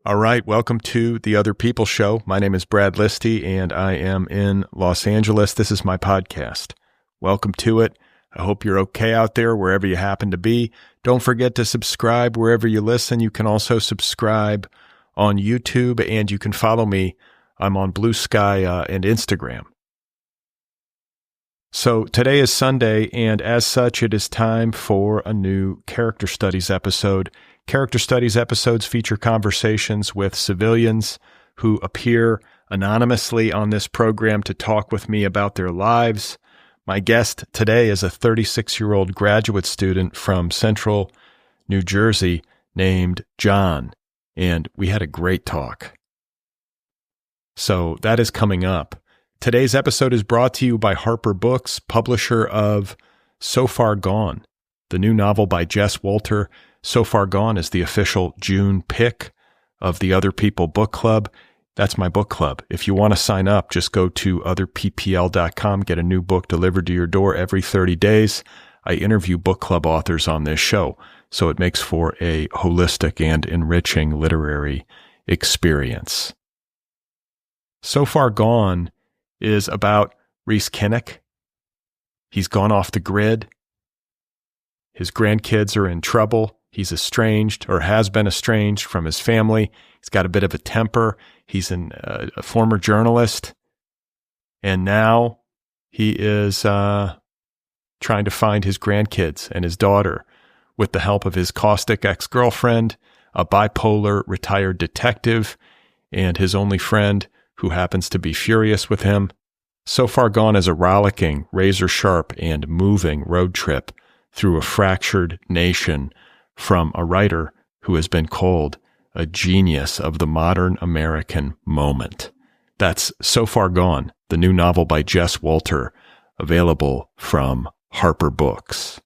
All right, welcome to the Otherppl Show. My name is Brad Listi, and I am in Los Angeles. This is my podcast. Welcome to it. I hope you're okay out there, wherever you happen to be. Don't forget to subscribe wherever you listen. You can also subscribe on YouTube, and you can follow me. I'm on Bluesky and Instagram. So today is Sunday, and as such, it is time for a new Character Studies episode. Character Studies episodes feature conversations with civilians who appear anonymously on this program to talk with me about their lives. My guest today is a 36-year-old graduate student from Central New Jersey named John, and we had a great talk. So that is coming up. Today's episode is brought to you by Harper Books, publisher of So Far Gone, the new novel by Jess Walter. So Far Gone is the official June pick of the Otherppl book club. That's my book club. If you want to sign up, just go to otherppl.com, get a new book delivered to your door every 30 days. I interview book club authors on this show, so it makes for a holistic and enriching literary experience. So Far Gone is about Reese Kinnick. He's gone off the grid. His grandkids are in trouble. He's estranged or has been estranged from his family. He's got a bit of a temper. He's a former journalist. And now he is trying to find his grandkids and his daughter with the help of his caustic ex-girlfriend, a bipolar retired detective, and his only friend who happens to be furious with him. So Far Gone is a rollicking, razor-sharp, and moving road trip through a fractured nation from a writer who has been called a genius of the modern American moment. That's So Far Gone, the new novel by Jess Walter, available from Harper Books.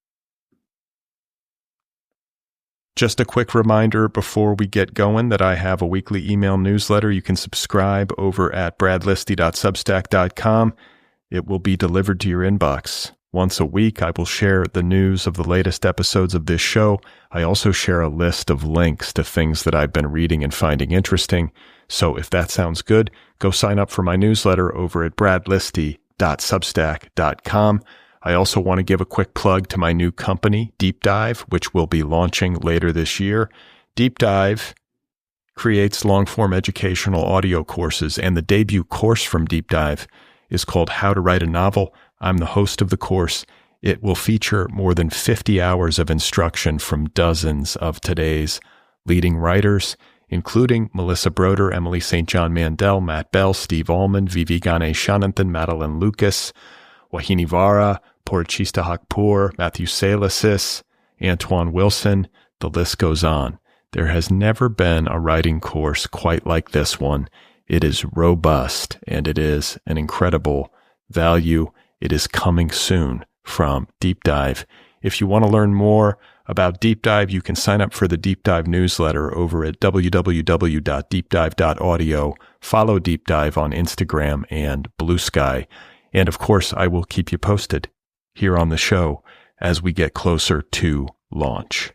Just a quick reminder before we get going that I have a weekly email newsletter. You can subscribe over at bradlisti.substack.com. It will be delivered to your inbox. Once a week, I will share the news of the latest episodes of this show. I also share a list of links to things that I've been reading and finding interesting. So if that sounds good, go sign up for my newsletter over at bradlisti.substack.com. I also want to give a quick plug to my new company, Deep Dive, which will be launching later this year. Deep Dive creates long-form educational audio courses, and the debut course from Deep Dive is called How to Write a Novel. I'm the host of the course. It will feature more than 50 hours of instruction from dozens of today's leading writers, including Melissa Broder, Emily St. John Mandel, Matt Bell, Steve Allman, Vivi Ganeshananthan, Madeline Lucas, Wahini Vara, Purchista Hakpur, Matthew Salasis, Antoine Wilson. The list goes on. There has never been a writing course quite like this one. It is robust, and it is an incredible value. It is coming soon from Deep Dive. If you want to learn more about Deep Dive, you can sign up for the Deep Dive newsletter over at www.deepdive.audio. Follow Deep Dive on Instagram and Bluesky. And of course, I will keep you posted here on the show as we get closer to launch.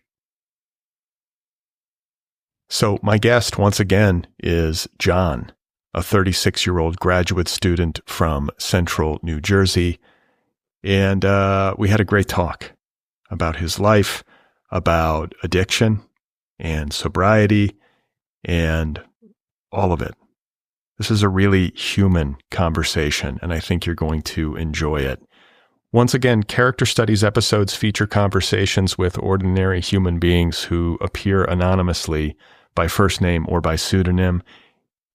So my guest once again is John, a 36-year-old graduate student from Central New Jersey. And we had a great talk about his life, about addiction and sobriety and all of it. This is a really human conversation, and I think you're going to enjoy it. Once again, Character Studies episodes feature conversations with ordinary human beings who appear anonymously by first name or by pseudonym.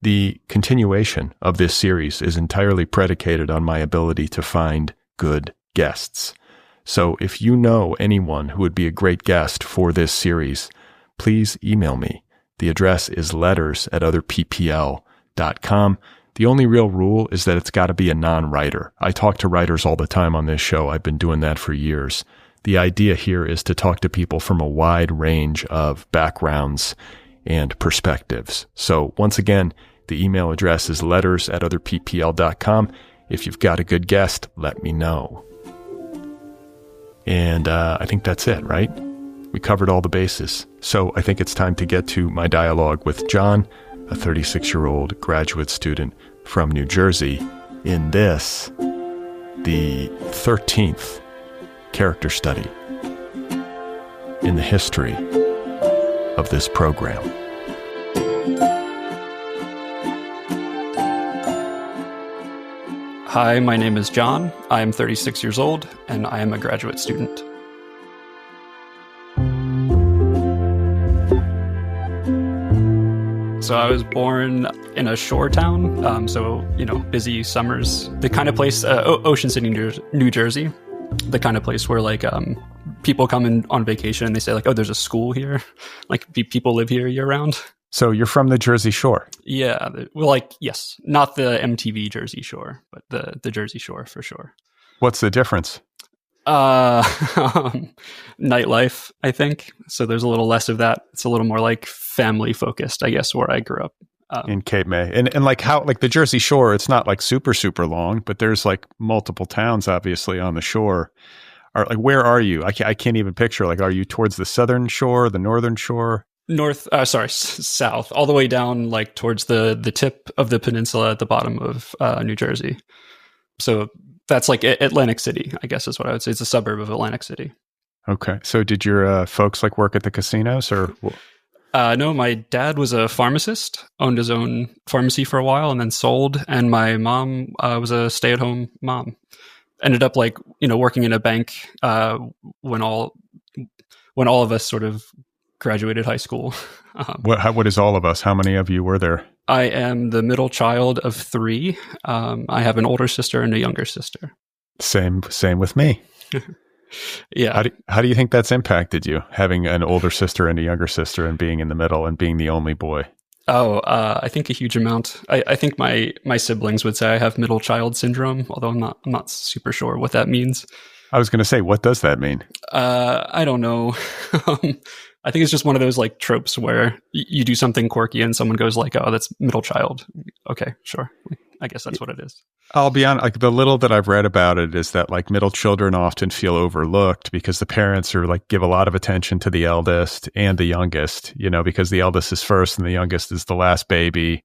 The continuation of this series is entirely predicated on my ability to find good guests. So if you know anyone who would be a great guest for this series, please email me. The address is letters@otherppl.com. The only real rule is that it's got to be a non-writer. I talk to writers all the time on this show. I've been doing that for years. The idea here is to talk to people from a wide range of backgrounds and perspectives. So once again, the email address is letters@otherppl.com. If you've got a good guest, let me know. And I think that's it, right? We covered all the bases. So I think it's time to get to my dialogue with John, a 36-year-old graduate student from New Jersey, in this, the 13th character study in the history of this program. Hi, my name is John. I am 36 years old, and I am a graduate student. So I was born in a shore town, busy summers. The kind of place, Ocean City, New Jersey, the kind of place where people come in on vacation and they say oh, there's a school here. People live here year round. So you're from the Jersey Shore? Yeah. Well, yes. Not the MTV Jersey Shore, but the Jersey Shore for sure. What's the difference? Nightlife, I think. So there's a little less of that. It's a little more family focused, I guess, where I grew up. In Cape May. And how the Jersey Shore, it's not super, super long, but there's multiple towns obviously on the shore. Where are you? I can't even picture. Are you towards the southern shore, the northern shore? South, all the way down towards the tip of the peninsula at the bottom of New Jersey. So that's Atlantic City, I guess is what I would say. It's a suburb of Atlantic City. Okay. So did your folks work at the casinos or? No, my dad was a pharmacist, owned his own pharmacy for a while and then sold. And my mom was a stay-at-home mom. Ended up working in a bank when all of us sort of graduated high school. What is all of us? How many of you were there? I am the middle child of three. I have an older sister and a younger sister. Same with me. Yeah. How do you think that's impacted you, having an older sister and a younger sister and being in the middle and being the only boy? Oh, I think a huge amount. I think my siblings would say I have middle child syndrome, although I'm not super sure what that means. I was going to say, what does that mean? I don't know. I think it's just one of those tropes where you do something quirky and someone goes oh, that's middle child. Okay, sure. I guess that's what it is. I'll be honest, the little that I've read about it is that middle children often feel overlooked because the parents are give a lot of attention to the eldest and the youngest, because the eldest is first and the youngest is the last baby,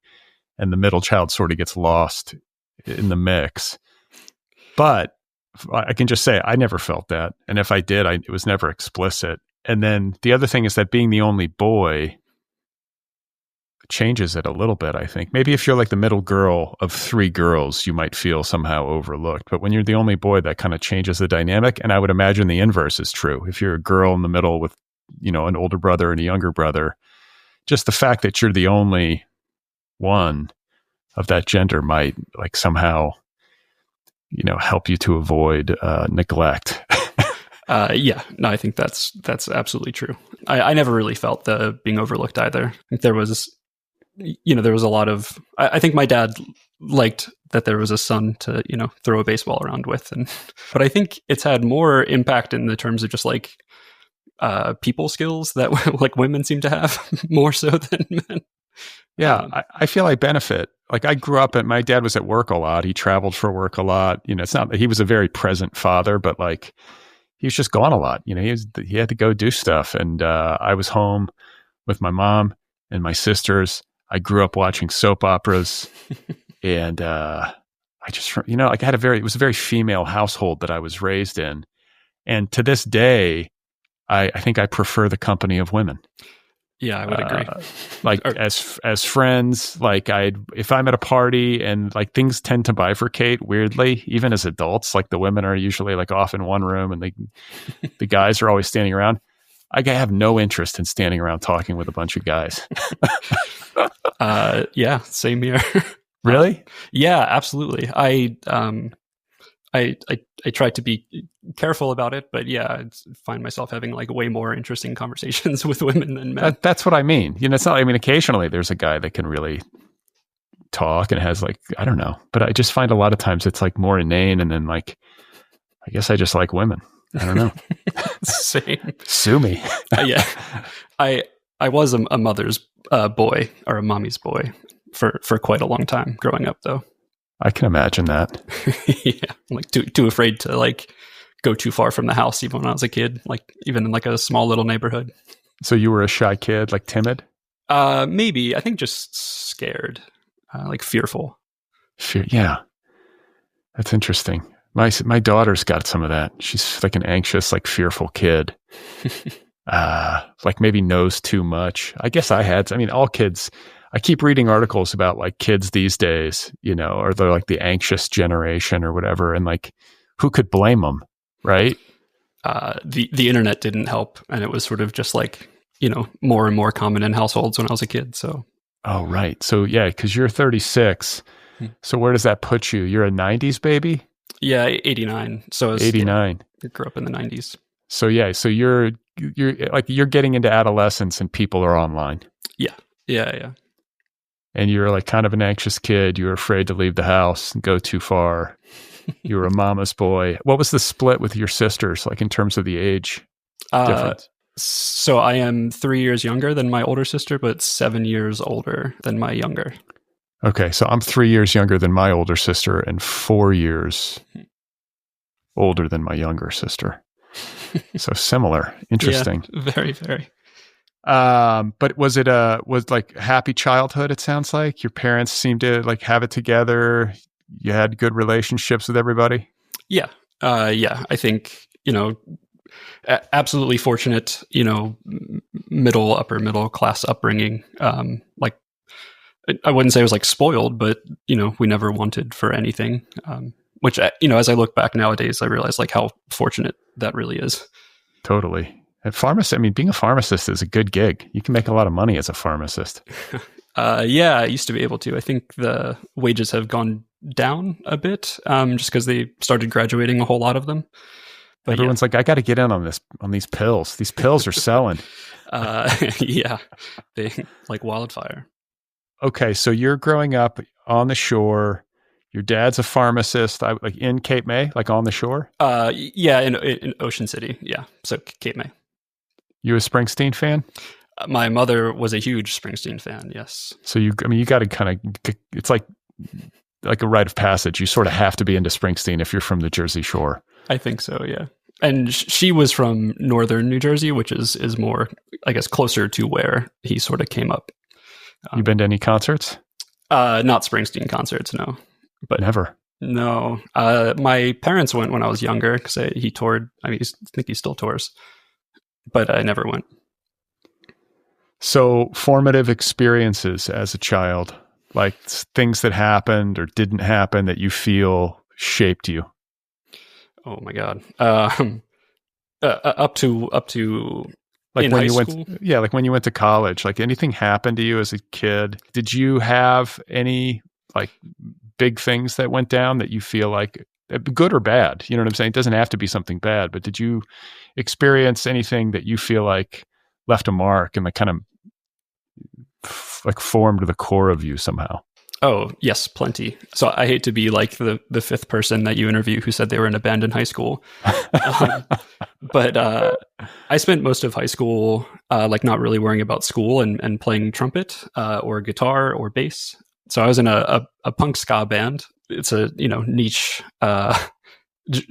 and the middle child sort of gets lost in the mix. But I can just say I never felt that. And if I did, it was never explicit. And then the other thing is that being the only boy changes it a little bit, I think. Maybe if you're the middle girl of three girls, you might feel somehow overlooked. But when you're the only boy, that kind of changes the dynamic. And I would imagine the inverse is true. If you're a girl in the middle with, an older brother and a younger brother, just the fact that you're the only one of that gender might somehow, help you to avoid neglect. Yeah, no, I think that's absolutely true. I never really felt the being overlooked either. I think there was a lot of, I think my dad liked that there was a son to, throw a baseball around with. But I think it's had more impact in the terms of just people skills that women seem to have more so than men. Yeah, I feel I benefit. I grew up my dad was at work a lot. He traveled for work a lot. It's not that he was a very present father, but he was just gone a lot. He had to go do stuff. And I was home with my mom and my sisters. I grew up watching soap operas. And I just, it was a very female household that I was raised in. And to this day, I think I prefer the company of women. Yeah, I would agree. As friends, if I'm at a party and things tend to bifurcate weirdly, even as adults, the women are usually off in one room and the guys are always standing around. I have no interest in standing around talking with a bunch of guys. Yeah, same here. Really? Yeah, absolutely. I try to be careful about it, but yeah, I find myself having way more interesting conversations with women than men. That's what I mean. It's not. Occasionally there's a guy that can really talk and has I don't know, but I just find a lot of times it's more inane, and then I guess I just like women. I don't know. Same. Sue me. Yeah, I was a mother's boy or a mommy's boy for quite a long time growing up, though. I can imagine that. Yeah, I'm too afraid to go too far from the house, even when I was a kid, like even in like a small little neighborhood. So you were a shy kid, like timid? Maybe. I think just scared, like fearful. Fear, yeah. That's interesting. My daughter's got some of that. She's like an anxious, like fearful kid. Like maybe knows too much. I guess all kids, I keep reading articles about like kids these days, or they're like the anxious generation or whatever. And like, who could blame them? Right. The internet didn't help. And it was sort of just like, more and more common in households when I was a kid. So. Oh, right. So yeah, cause you're 36. So where does that put you? You're a 90s baby? Yeah. 89. So I was 89. I grew up in the 90s. So yeah, so you're getting into adolescence and people are online. Yeah. And you're like kind of an anxious kid. You're afraid to leave the house and go too far. You were a mama's boy. What was the split with your sisters, like in terms of the age difference? So I am 3 years younger than my older sister, but 7 years older than my younger. Okay, so I'm 3 years younger than my older sister and 4 years older than my younger sister. So similar. Interesting. Yeah, very, very. But was like happy childhood? It sounds like your parents seemed to like have it together. You had good relationships with everybody. Yeah. I think, absolutely fortunate, upper middle class upbringing. Like I wouldn't say I was like spoiled, but, we never wanted for anything. Which, as I look back nowadays, I realize like how fortunate that really is. Totally. Being a pharmacist is a good gig. You can make a lot of money as a pharmacist. Yeah, I used to be able to. I think the wages have gone down a bit, just because they started graduating a whole lot of them. But everyone's like, I got to get in on these pills. These pills are selling. Yeah, they like wildfire. Okay, so you're growing up on the shore. Your dad's a pharmacist, like in Cape May, like on the shore? Yeah, in Ocean City. Yeah, so Cape May. You a Springsteen fan? My mother was a huge Springsteen fan, yes. So you got to kind of, it's like a rite of passage. You sort of have to be into Springsteen if you're from the Jersey Shore. I think so, yeah. And she was from northern New Jersey, which is more, I guess, closer to where he sort of came up. You been to any concerts? Not Springsteen concerts, no. But never. No. My parents went when I was younger because he toured. I think he still tours, but I never went. So formative experiences as a child, like things that happened or didn't happen that you feel shaped you. Oh my God. Up to like in when high you school? like when you went to college, like anything happened to you as a kid? Did you have any like big things that went down that you feel like good or bad? You know what I'm saying? It doesn't have to be something bad, but did you experience anything that you feel like left a mark and like kind of like formed the core of you somehow? Oh, yes, plenty. So I hate to be like the fifth person that you interview who said they were in a band in high school. But I spent most of high school like not really worrying about school and playing trumpet or guitar or bass. So I was in a punk ska band. It's a niche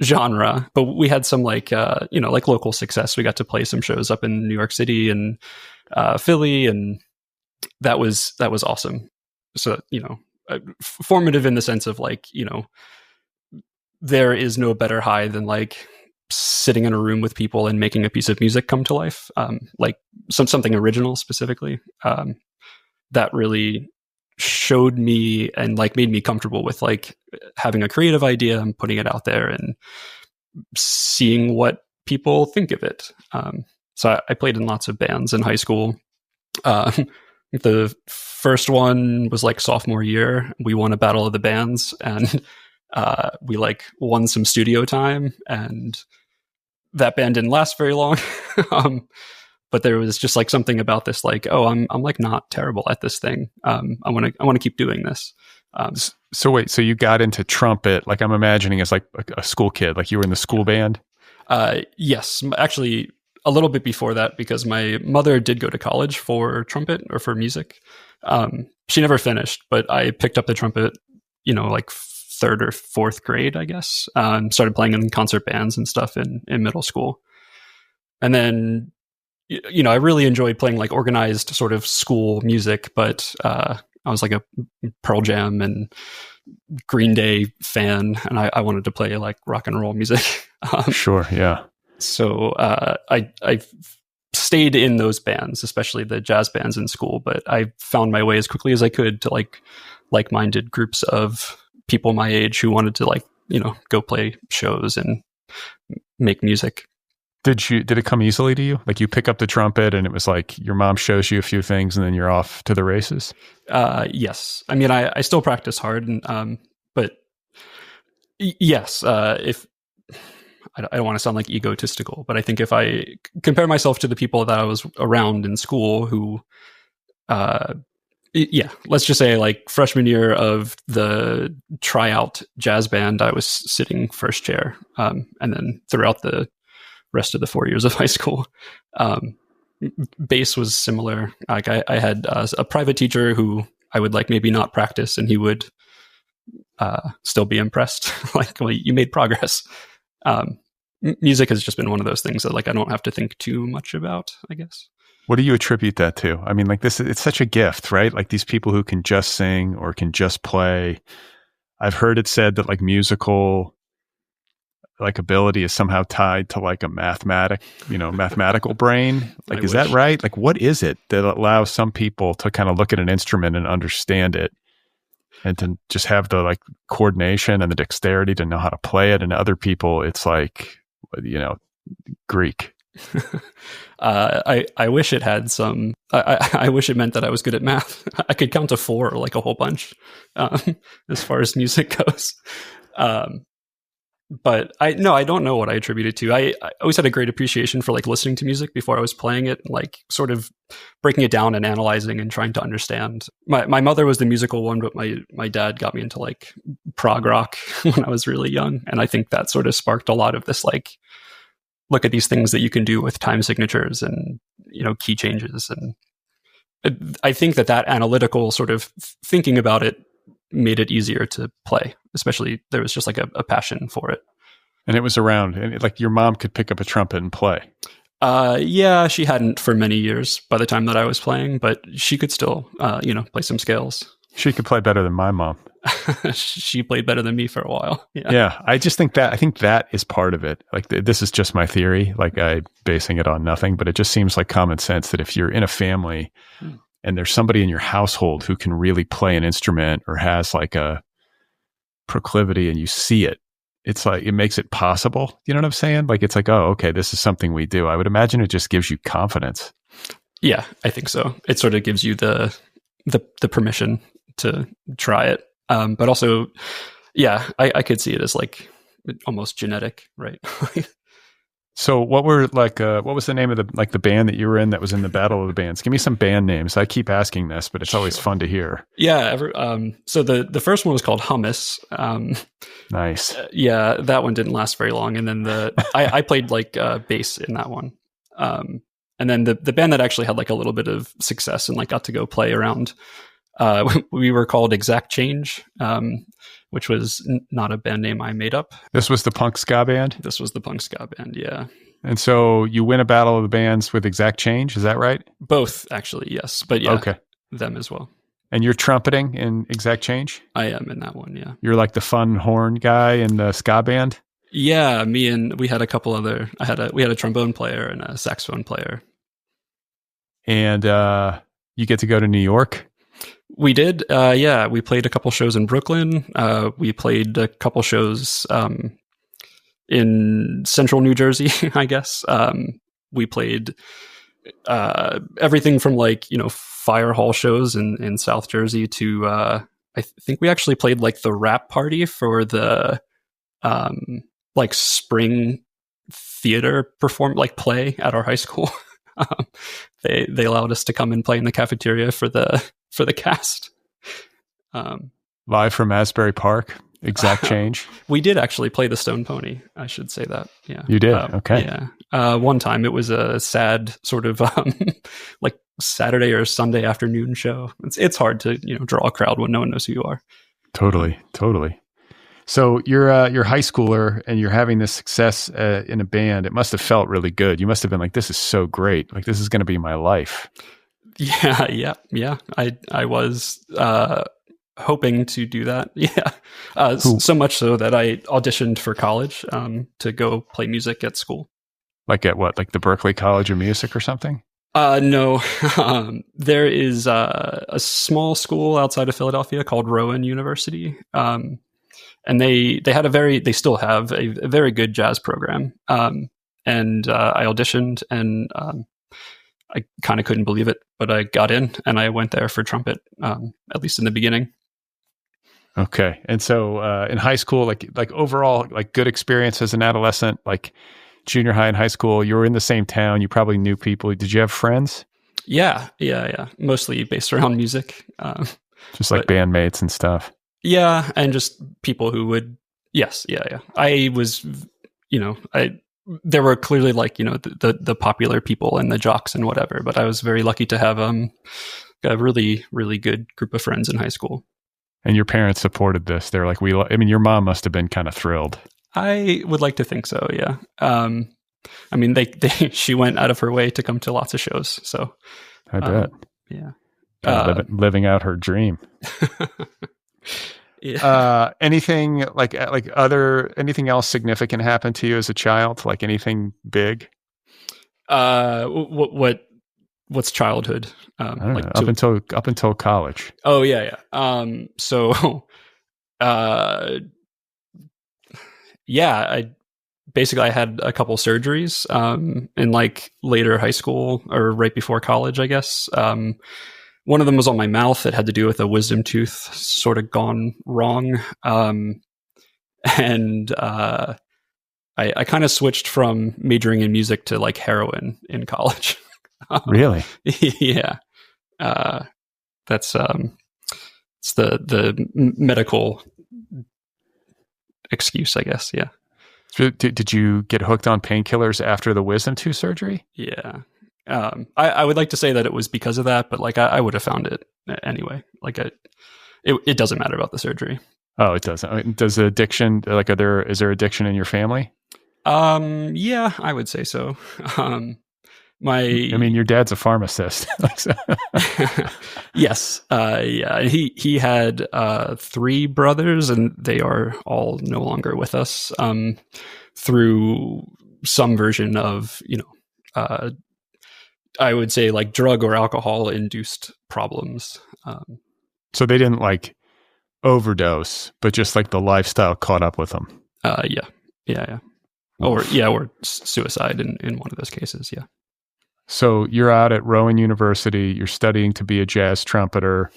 genre, but we had some like local success. We got to play some shows up in New York City and Philly, and that was awesome. So formative in the sense of like there is no better high than like sitting in a room with people and making a piece of music come to life, like something original specifically. That really showed me and like made me comfortable with like having a creative idea and putting it out there and seeing what people think of it. So I played in lots of bands in high school. The first one was like sophomore year. We won a battle of the bands, and we like won some studio time, and that band didn't last very long. But there was just like something about this, like, oh, I'm like not terrible at this thing. I want to keep doing this. So wait, so you got into trumpet, like I'm imagining as like a school kid, like you were in the school band? Yes, actually a little bit before that, because my mother did go to college for trumpet or for music. She never finished, but I picked up the trumpet, like third or fourth grade, I guess. Started playing in concert bands and stuff in middle school. And then, I really enjoyed playing like organized sort of school music, but I was like a Pearl Jam and Green Day fan, and I wanted to play like rock and roll music. Sure, yeah. So I stayed in those bands, especially the jazz bands in school, but I found my way as quickly as I could to like-minded groups of people my age who wanted to go play shows and make music. Did it come easily to you? Like you pick up the trumpet and it was like your mom shows you a few things and then you're off to the races? Yes. I mean, I still practice hard, but yes, if I don't want to sound like egotistical, but I think if I compare myself to the people that I was around in school who, let's just say like freshman year of the tryout jazz band, I was sitting first chair. And then throughout the rest of the 4 years of high school, bass was similar. Like I had a private teacher who I would like maybe not practice, and he would still be impressed. Like, well, you made progress. Music has just been one of those things that like I don't have to think too much about, I guess. What do you attribute that to? I mean, like this, it's such a gift, right? Like these people who can just sing or can just play. I've heard it said that like musical like ability is somehow tied to like a mathematical brain. Like, is that right? Like, what is it that allows some people to kind of look at an instrument and understand it and to just have the like coordination and the dexterity to know how to play it? And other people, it's like, Greek. I wish it had some, I wish it meant that I was good at math. I could count to 4 like a whole bunch, as far as music goes. But I don't know what I attribute it to. I always had a great appreciation for like listening to music before I was playing it, like sort of breaking it down and analyzing and trying to understand. My mother was the musical one, but my dad got me into like prog rock when I was really young. And I think that sort of sparked a lot of this, like, look at these things that you can do with time signatures and, key changes. And I think that analytical sort of thinking about it made it easier to play, especially there was just like a passion for it. And it was around, and like your mom could pick up a trumpet and play. Yeah, she hadn't for many years by the time that I was playing, but she could still, play some scales. She could play better than my mom. She played better than me for a while. Yeah. I think that is part of it. Like this is just my theory. Like I'm basing it on nothing, but it just seems like common sense that if you're in a family and there's somebody in your household who can really play an instrument or has like a proclivity and you see it, it's like, it makes it possible. You know what I'm saying? Like, it's like, oh, okay, this is something we do. I would imagine it just gives you confidence. Yeah, I think so. It sort of gives you the permission to try it. But also, yeah, I could see it as like almost genetic, right? So what was the name of the band that you were in that was in the Battle of the Bands? Give me some band names. I keep asking this, but it's always fun to hear. Yeah. So the first one was called Hummus. Nice. Yeah, that one didn't last very long. And then I played like bass in that one. And then the band that actually had like a little bit of success and like got to go play around, we were called Exact Change, which was not a band name I made up. This was the punk ska band? This was the punk ska band, yeah. And so you win a Battle of the Bands with Exact Change, is that right? Both, actually, yes. But yeah, okay. Them as well. And you're trumpeting in Exact Change? I am in that one, yeah. You're like the fun horn guy in the ska band? Yeah, we had a couple other, we had a trombone player and a saxophone player. And you get to go to New York? We did, yeah. We played a couple shows in Brooklyn. We played a couple shows in central New Jersey, I guess. We played everything from like, fire hall shows in South Jersey to, I think we actually played like the rap party for the like spring theater play at our high school. They allowed us to come and play in the cafeteria for the cast. Live from Asbury Park, Exact Change. We did actually play the Stone Pony. I should say that. Yeah, you did. Okay. Yeah. One time it was a sad sort of like Saturday or Sunday afternoon show. It's hard to draw a crowd when no one knows who you are. Totally. So you're a high schooler and you're having this success in a band. It must have felt really good. You must have been like, this is so great. Like, this is going to be my life. Yeah. I was hoping to do that. Yeah. So much so that I auditioned for college to go play music at school. Like at what? Like the Berklee College of Music or something? No. There is a small school outside of Philadelphia called Rowan University. And they still have a very good jazz program. And I auditioned and I kind of couldn't believe it, but I got in and I went there for trumpet, at least in the beginning. Okay. And so in high school, like overall, like good experience as an adolescent, like junior high and high school, you were in the same town. You probably knew people. Did you have friends? Yeah. Mostly based around music. Just like bandmates and stuff. Yeah. And just people who would, yes. Yeah. I was, there were clearly like, the popular people and the jocks and whatever, but I was very lucky to have a really, really good group of friends in high school. And your parents supported this. They're like, your mom must have been kind of thrilled. I would like to think so. Yeah. She went out of her way to come to lots of shows. So I bet. Yeah. Living out her dream. Yeah. Anything anything else significant happened to you as a child? Like anything big? What's childhood? I don't know. Up until college. Oh yeah. So, I had a couple surgeries, in like later high school or right before college, I guess. One of them was on my mouth. It had to do with a wisdom tooth sort of gone wrong. I kind of switched from majoring in music to like heroin in college. Really? Yeah. That's it's the medical excuse, I guess. Yeah. So did you get hooked on painkillers after the wisdom tooth surgery? Yeah. I would like to say that it was because of that, but like I would have found it anyway. Like it doesn't matter about the surgery. Oh, it doesn't. I mean, does addiction, like is there addiction in your family? Yeah, I would say so. Your dad's a pharmacist. Yes. Yeah. He had 3 brothers, and they are all no longer with us. Through some version of, I would say like drug or alcohol induced problems. So they didn't like overdose, but just like the lifestyle caught up with them. Yeah. Or suicide in one of those cases. Yeah. So you're out at Rowan University, you're studying to be a jazz trumpeter,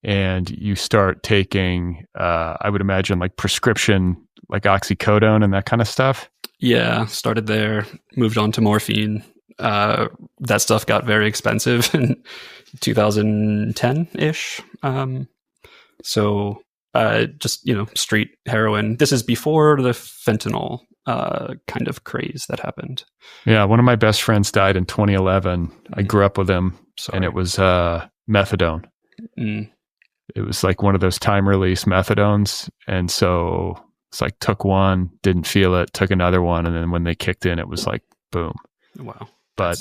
and you start taking, I would imagine, like prescription, like oxycodone and that kind of stuff. Yeah, started there, moved on to morphine. That stuff got very expensive in 2010-ish. Just, street heroin. This is before the fentanyl kind of craze that happened. Yeah, one of my best friends died in 2011. I grew up with him, and it was methadone. Mm. It was like one of those time-release methadones, and so it's like took one, didn't feel it, took another one, and then when they kicked in, it was like boom. Wow. But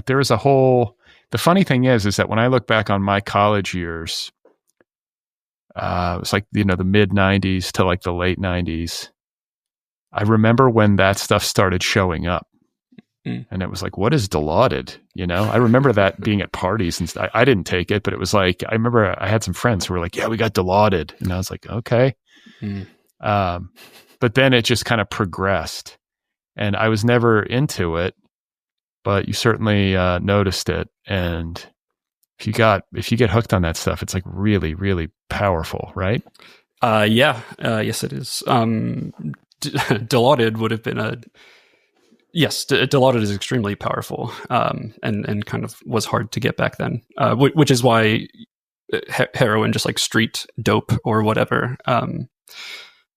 there was a whole. The funny thing is that when I look back on my college years, it was like the mid '90s to like the late '90s. I remember when that stuff started showing up, and it was like, what is Dilaudid? I remember that being at parties, and I didn't take it, but it was like, I remember I had some friends who were like, yeah, we got Dilaudid. And I was like, okay. But then it just kind of progressed, and I was never into it, but you certainly noticed it. And if you get hooked on that stuff, it's like really, really powerful, right? Yes, it is. Dilaudid would have been Dilaudid is extremely powerful, and kind of was hard to get back then, which is why heroin, just like street dope or whatever,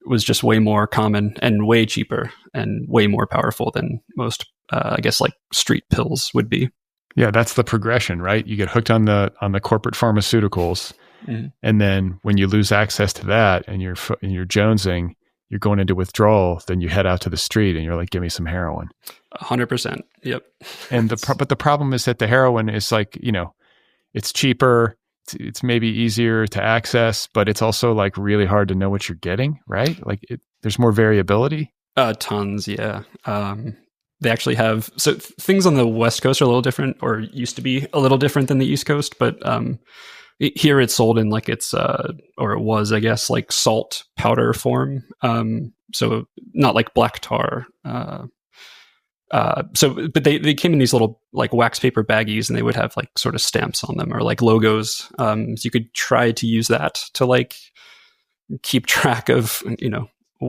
was just way more common and way cheaper and way more powerful than most, I guess, like street pills would be. Yeah, that's the progression, right? You get hooked on the corporate pharmaceuticals, Mhm. And then when you lose access to that and you're jonesing, you're going into withdrawal, then you head out to the street and you're like, give me some heroin. 100%. Yep. And but the problem is that the heroin is like, it's cheaper. It's maybe easier to access, but it's also like really hard to know what you're getting, right? Like there's more variability. Tons. Yeah. They actually have, so things on the West Coast are a little different, or used to be a little different than the East Coast, but here it's sold in like or it was, I guess, like salt powder form. So not like black tar. But they came in these little like wax paper baggies, and they would have like sort of stamps on them or like logos. So you could try to use that to like keep track of,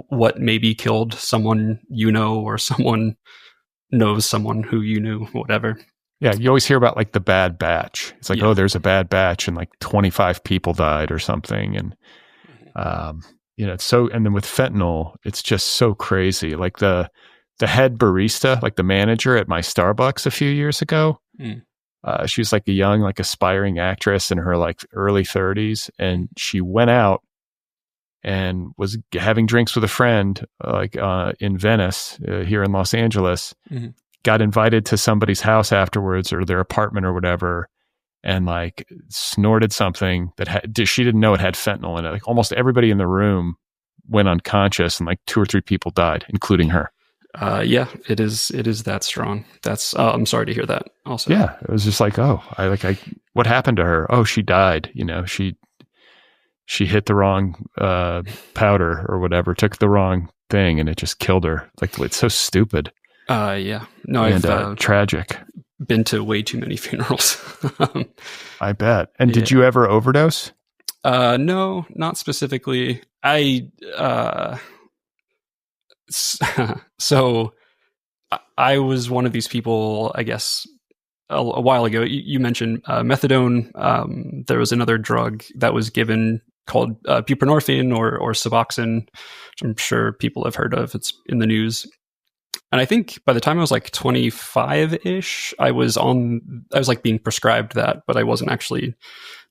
what maybe killed someone, or someone knows someone who you knew, whatever. Yeah, you always hear about like the bad batch. It's like, oh, there's a bad batch and like 25 people died or something. And, it's so, and then with fentanyl, it's just so crazy. Like the head barista, like the manager at my Starbucks a few years ago, she was like a young, like aspiring actress in her like early 30s. And she went out and was having drinks with a friend, in Venice, here in Los Angeles, got invited to somebody's house afterwards or their apartment or whatever, and like snorted something that she didn't know it had fentanyl in it. Like almost everybody in the room went unconscious, and like 2 or 3 people died, including her. Yeah, it is that strong. That's, I'm sorry to hear that also. Yeah. It was just like, what happened to her? Oh, she died. She hit the wrong powder or whatever, took the wrong thing, and it just killed her. Like, it's so stupid. Yeah. No, I've tragic. Been to way too many funerals. I bet. And did you ever overdose? No, not specifically. So I was one of these people, I guess, a while ago. You mentioned methadone. There was another drug that was given called buprenorphine or Suboxone, which I'm sure people have heard of. It's in the news. And I think by the time I was like 25-ish, I was like being prescribed that, but I wasn't actually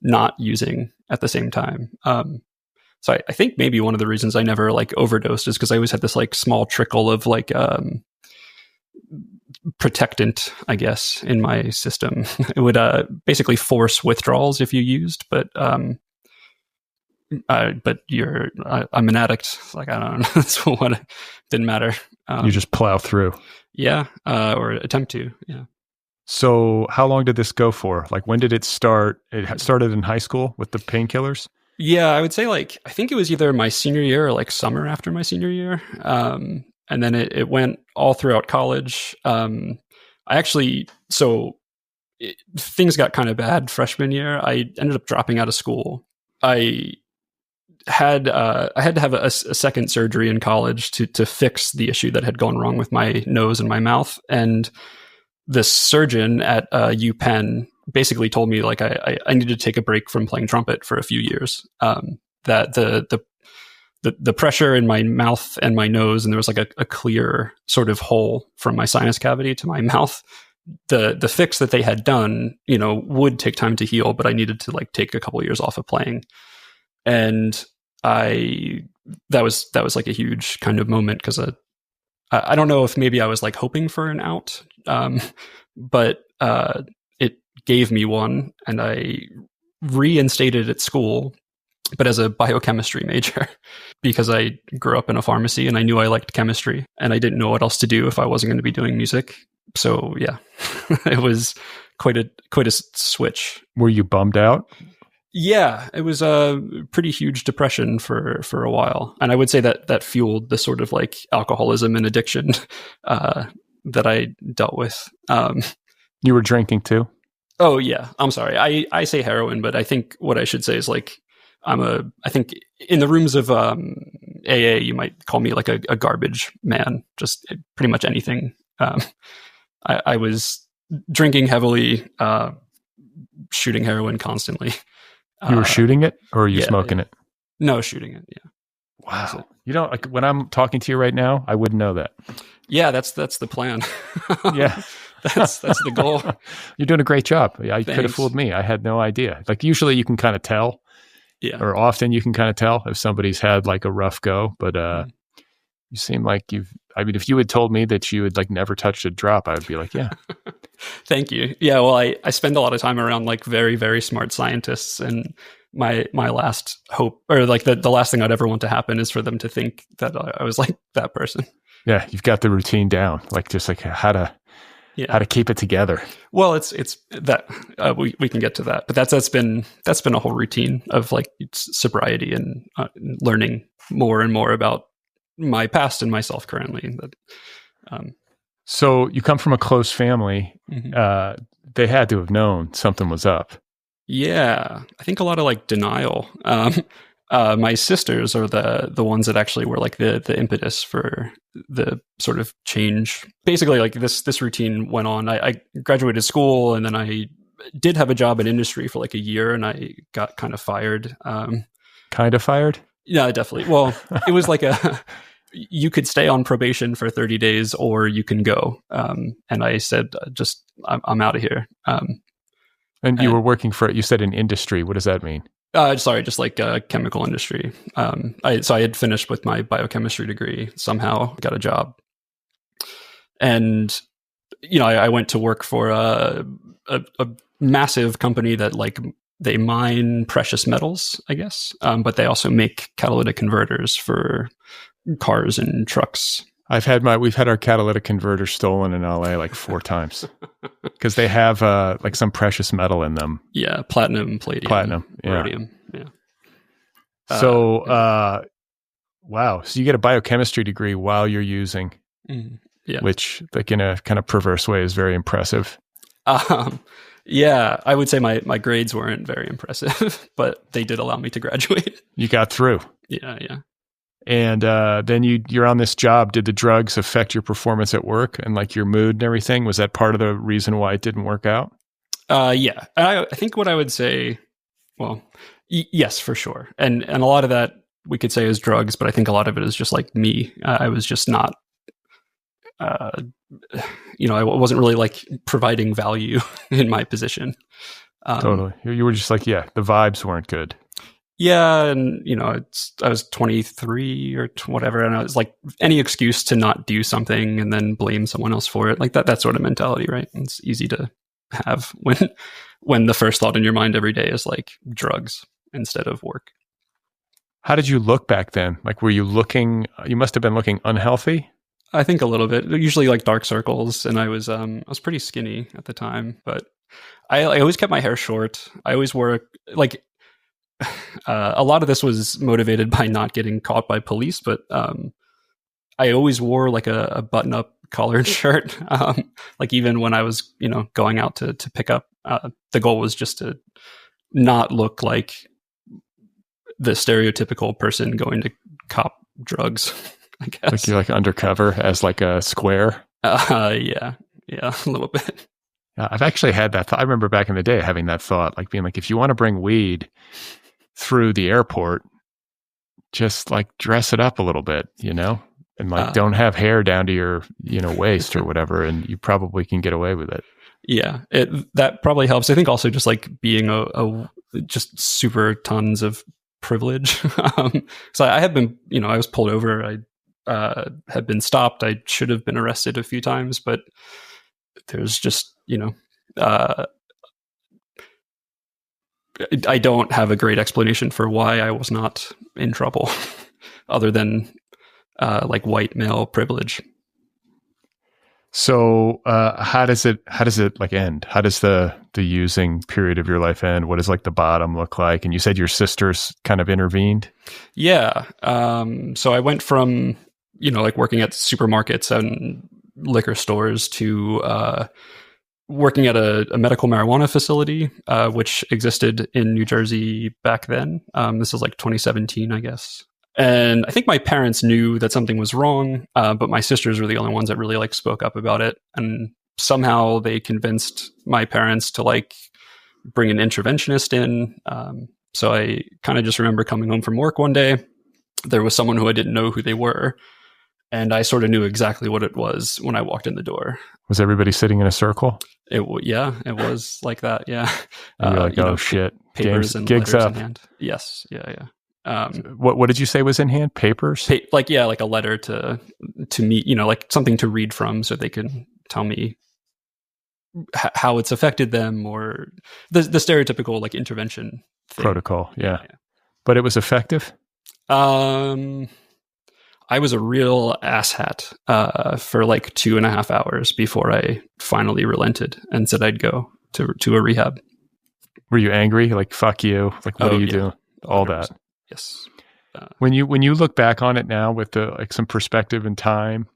not using at the same time. So I think maybe one of the reasons I never like overdosed is because I always had this like small trickle of like protectant, I guess, in my system. It would basically force withdrawals if you used, but I'm an addict. Like, I don't know. So what? It didn't matter. You just plow through. Yeah. Or attempt to. Yeah. So how long did this go for? Like, when did it start? It started in high school with the painkillers? Yeah, I would say like, I think it was either my senior year or like summer after my senior year. And then it went all throughout college. Things got kind of bad freshman year. I ended up dropping out of school. I had to have a second surgery in college to fix the issue that had gone wrong with my nose and my mouth. And the surgeon at UPenn basically told me like I needed to take a break from playing trumpet for a few years. That the pressure in my mouth and my nose, and there was like a clear sort of hole from my sinus cavity to my mouth. The fix that they had done, would take time to heal, but I needed to like take a couple of years off of playing. And that was like a huge kind of moment, because I don't know if maybe I was like hoping for an out, but it gave me one, and I reinstated at school, but as a biochemistry major, because I grew up in a pharmacy and I knew I liked chemistry, and I didn't know what else to do if I wasn't going to be doing music. So yeah, it was quite a switch. Were you bummed out? Yeah, it was a pretty huge depression for a while. And I would say that fueled the sort of like alcoholism and addiction that I dealt with. You were drinking too? Oh yeah. I'm sorry. I say heroin, but I think what I should say is like, I think in the rooms of AA, you might call me like a garbage man, just pretty much anything. I was drinking heavily, shooting heroin constantly. You were shooting it, or are you smoking it? No, shooting it. Yeah. Wow. You don't, like, when I'm talking to you right now, I wouldn't know that. Yeah, that's the plan. Yeah. That's the goal. You're doing a great job. You Thanks. could have fooled me. I had no idea. Like, usually you can kind of tell Yeah. or often you can kind of tell if somebody's had like a rough go. But you seem like if you had told me that you had like never touched a drop, I would be like, yeah. Thank you. Yeah, well, I spend a lot of time around like very, very smart scientists, and my last hope, or like the last thing I'd ever want to happen, is for them to think that I was like that person. Yeah, you've got the routine down, like just like how to keep it together. Well, it's that we can get to that, but that's been a whole routine of like sobriety and learning more and more about my past and myself currently. So you come from a close family. Mm-hmm. They had to have known something was up. Yeah, I think a lot of like denial. My sisters are the ones that actually were like the impetus for the sort of change. Basically, like this routine went on. I graduated school, and then I did have a job in industry for like a year, and I got kind of fired. Kind of fired? Yeah, definitely. Well, it was like you could stay on probation for 30 days or you can go. And I said, I'm out of here. And you were working you said in industry. What does that mean? Sorry, just like chemical industry. I had finished with my biochemistry degree, somehow got a job. And, I went to work for a massive company that like, they mine precious metals, I guess. But they also make catalytic converters for cars and trucks. We've had our catalytic converter stolen in LA like 4 times because they have like some precious metal in them. Yeah, platinum, palladium, rhodium. Yeah. So, wow. So you get a biochemistry degree while you're using, which like in a kind of perverse way is very impressive. Yeah, I would say my grades weren't very impressive, but they did allow me to graduate. You got through. Yeah. And then you're on this job. Did the drugs affect your performance at work and like your mood and everything? Was that part of the reason why it didn't work out? Yeah. I think what I would say, well, yes, for sure. And a lot of that we could say is drugs, but I think a lot of it is just like me. I was just not, I wasn't really like providing value in my position. Totally. You were just like, the vibes weren't good. Yeah, and I was 23 or whatever, and I was like, any excuse to not do something and then blame someone else for it, like that sort of mentality, right? It's easy to have when the first thought in your mind every day is like drugs instead of work. How did you look back then? Like, were you looking? You must have been looking unhealthy. I think a little bit. Usually like dark circles, and I was pretty skinny at the time, but I always kept my hair short. I always wore like. A lot of this was motivated by not getting caught by police, but I always wore like a button-up collared shirt. Like even when I was, going out to pick up, the goal was just to not look like the stereotypical person going to cop drugs, I guess. Like you're like undercover as like a square? Yeah, a little bit. I've actually had that thought. I remember back in the day having that thought, like being like, if you want to bring weed through the airport, just like dress it up a little bit, and like don't have hair down to your, waist or whatever, and you probably can get away with it. Yeah, that probably helps. I think also just like being a just super tons of privilege. So I have been, I was pulled over. I had been stopped. I should have been arrested a few times, but there's just, I don't have a great explanation for why I was not in trouble other than like white male privilege. So how does it like end? How does the using period of your life end? What does like the bottom look like? And you said your sisters kind of intervened. Yeah. So I went from, like working at supermarkets and liquor stores to working at a medical marijuana facility, which existed in New Jersey back then. This was like 2017, I guess. And I think my parents knew that something was wrong, but my sisters were the only ones that really like spoke up about it. And somehow they convinced my parents to like bring an interventionist in. So I kind of just remember coming home from work one day. There was someone who I didn't know who they were. And I sort of knew exactly what it was when I walked in the door. Was everybody sitting in a circle? It was like that. Yeah. And you're like, oh shit, papers and gigs letters up. in hand. Yes. Yeah. What did you say was in hand? Papers? Like a letter to me, like something to read from, so they could tell me how it's affected them, or the stereotypical like intervention thing. Protocol. Yeah. But it was effective. I was a real asshat for like 2.5 hours before I finally relented and said I'd go to a rehab. Were you angry? Like, fuck you. Like, what are you doing? All 100%. That. Yes. When you look back on it now with the like some perspective and time,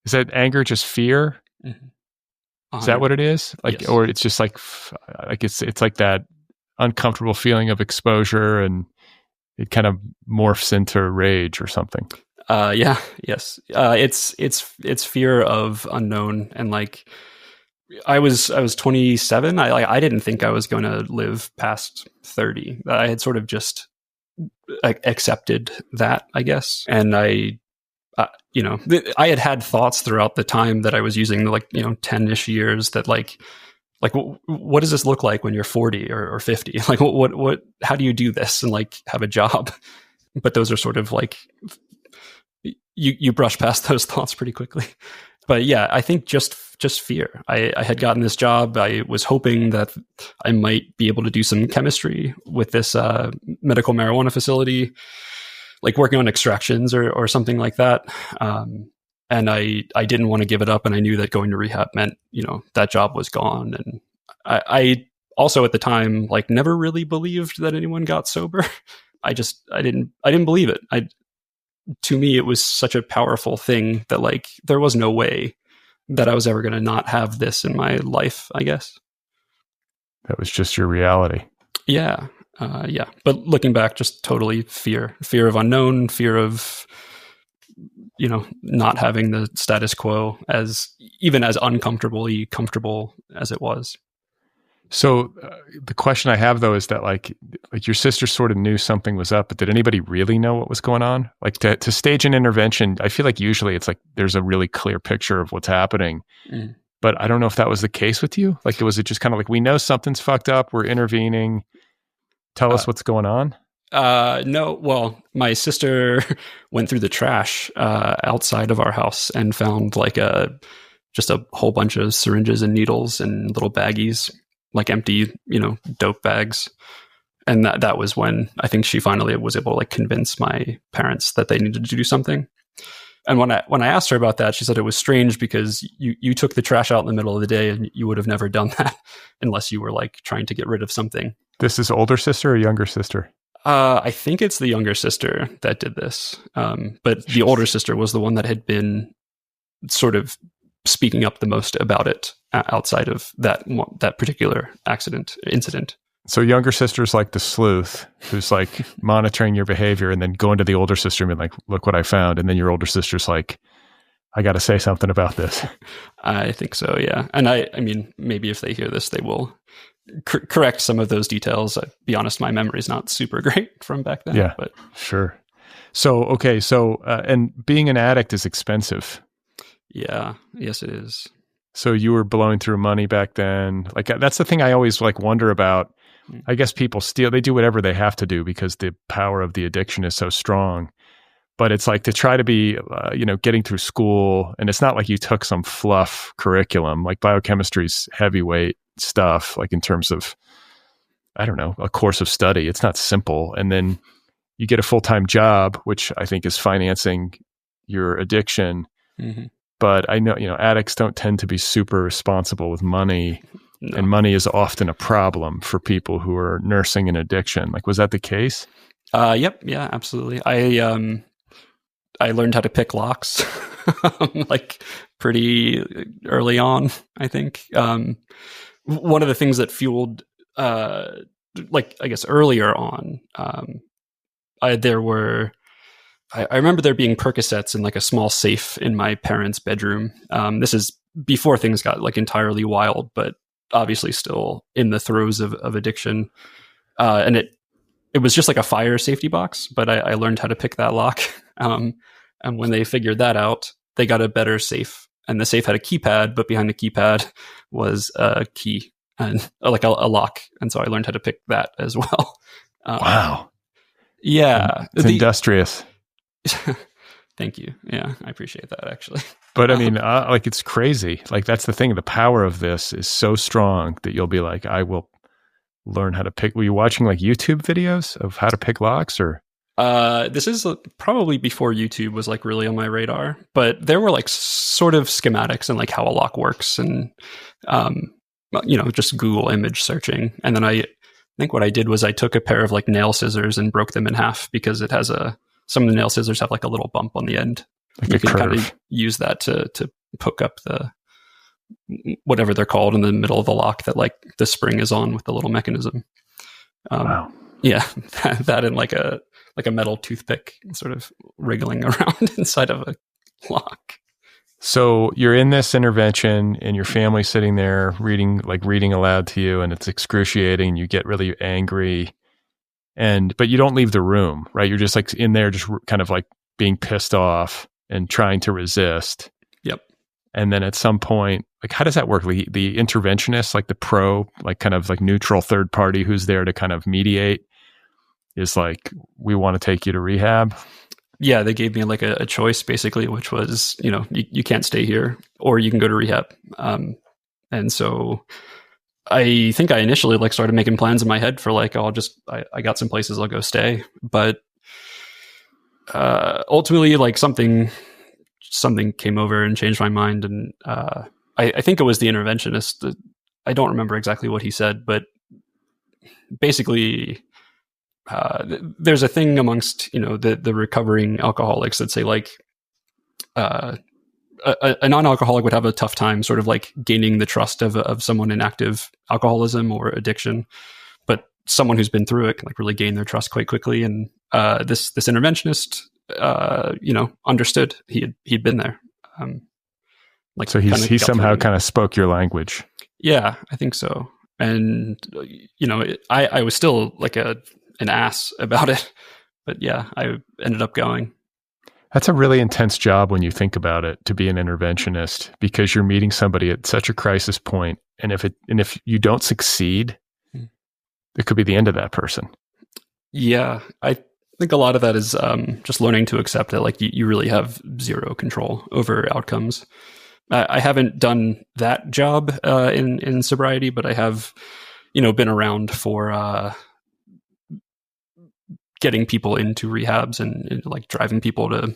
is that anger just fear? Mm-hmm. Is that what it is? Like, yes. Or it's just like it's like that uncomfortable feeling of exposure, and it kind of morphs into rage or something. Yes. It's fear of unknown, and like I was 27. I didn't think I was going to live past 30. I had sort of just accepted that, I guess, and I had thoughts throughout the time that I was using, like 10-ish years, that like what does this look like when you're 40 or 50? Like what how do you do this and like have a job? But those are sort of like you brush past those thoughts pretty quickly. But yeah, I think just fear. I had gotten this job. I was hoping that I might be able to do some chemistry with this medical marijuana facility, like working on extractions or something like that. And I didn't want to give it up. And I knew that going to rehab meant, that job was gone. And I also at the time, like, never really believed that anyone got sober. I didn't believe it. To me, it was such a powerful thing that like there was no way that I was ever going to not have this in my life, I guess. That was just your reality. Yeah. But looking back, just totally fear of unknown, fear of, not having the status quo, as even as uncomfortably comfortable as it was. So the question I have, though, is that like your sister sort of knew something was up, but did anybody really know what was going on? Like to stage an intervention, I feel like usually it's like there's a really clear picture of what's happening. Mm. But I don't know if that was the case with you. Like, was it just kind of like, we know something's fucked up, we're intervening, tell us what's going on? No. Well, my sister went through the trash outside of our house and found like just a whole bunch of syringes and needles and little baggies, like empty, dope bags. And that was when I think she finally was able to like convince my parents that they needed to do something. And when I asked her about that, she said it was strange because you took the trash out in the middle of the day and you would have never done that unless you were like trying to get rid of something. This is older sister or younger sister? I think it's the younger sister that did this. But the older sister was the one that had been sort of speaking up the most about it outside of that particular incident. So younger sister's like the sleuth who's like monitoring your behavior, and then going to the older sister and being like, look what I found. And then your older sister's like, I got to say something about this. I think so. Yeah. And I mean, maybe if they hear this, they will correct some of those details. I'll be honest, my memory is not super great from back then. Yeah, but sure. So, okay. So, and being an addict is expensive. Yeah. Yes, it is. So you were blowing through money back then. Like, that's the thing I always like wonder about. I guess people they do whatever they have to do because the power of the addiction is so strong. But it's like to try to be, getting through school, and it's not like you took some fluff curriculum. Like biochemistry's heavyweight stuff, like in terms of, I don't know, a course of study. It's not simple. And then you get a full-time job, which I think is financing your addiction. Mm-hmm. But I know, addicts don't tend to be super responsible with money. No. And money is often a problem for people who are nursing an addiction. Like, was that the case? Yep. Yeah, absolutely. I learned how to pick locks, like pretty early on, I think. One of the things that fueled, like, I guess earlier on, I remember there being Percocets in like a small safe in my parents' bedroom. This is before things got like entirely wild, but obviously still in the throes of addiction. And it was just like a fire safety box, but I learned how to pick that lock. And when they figured that out, they got a better safe. And the safe had a keypad, but behind the keypad was a key and like a lock. And so I learned how to pick that as well. Wow. Yeah. It's industrious. Thank you. Yeah, I appreciate that, actually. But I mean, like, it's crazy. Like, that's the thing. The power of this is so strong that you'll be like, I will learn how to pick. Were you watching like YouTube videos of how to pick locks, or? This is probably before YouTube was like really on my radar, but there were like sort of schematics and like how a lock works and, just Google image searching. And then I think what I did was I took a pair of like nail scissors and broke them in half because it has some of the nail scissors have like a little bump on the end. Like you a can curve. kind of use that to hook up the whatever they're called in the middle of the lock that like the spring is on with the little mechanism. Wow. Yeah, that and like a metal toothpick sort of wriggling around inside of a lock. So you're in this intervention and your family's sitting there reading aloud to you, and it's excruciating. You get really angry, but you don't leave the room, right? You're just like in there, just kind of like being pissed off and trying to resist. Yep. And then at some point, like, how does that work? Like, the interventionist, like the pro, like kind of like neutral third party who's there to kind of mediate, is like, we want to take you to rehab. Yeah, they gave me like a choice basically, which was, you can't stay here or you can go to rehab. And so I think I initially like started making plans in my head for like, I got some places I'll go stay. But ultimately, like something came over and changed my mind. And I think it was the interventionist. I don't remember exactly what he said, but basically there's a thing amongst, the recovering alcoholics that say like a non-alcoholic would have a tough time sort of like gaining the trust of someone in active alcoholism or addiction, but someone who's been through it can like really gain their trust quite quickly. And this interventionist, understood. He'd been there. So he somehow kind of spoke your language. Yeah, I think so. And I was still like an ass about it, but yeah, I ended up going. That's a really intense job when you think about it, to be an interventionist, because you're meeting somebody at such a crisis point, and if you don't succeed, it could be the end of that person. Yeah, I think a lot of that is just learning to accept that like you really have zero control over outcomes. I haven't done that job in sobriety, but I have, been around for getting people into rehabs and like driving people to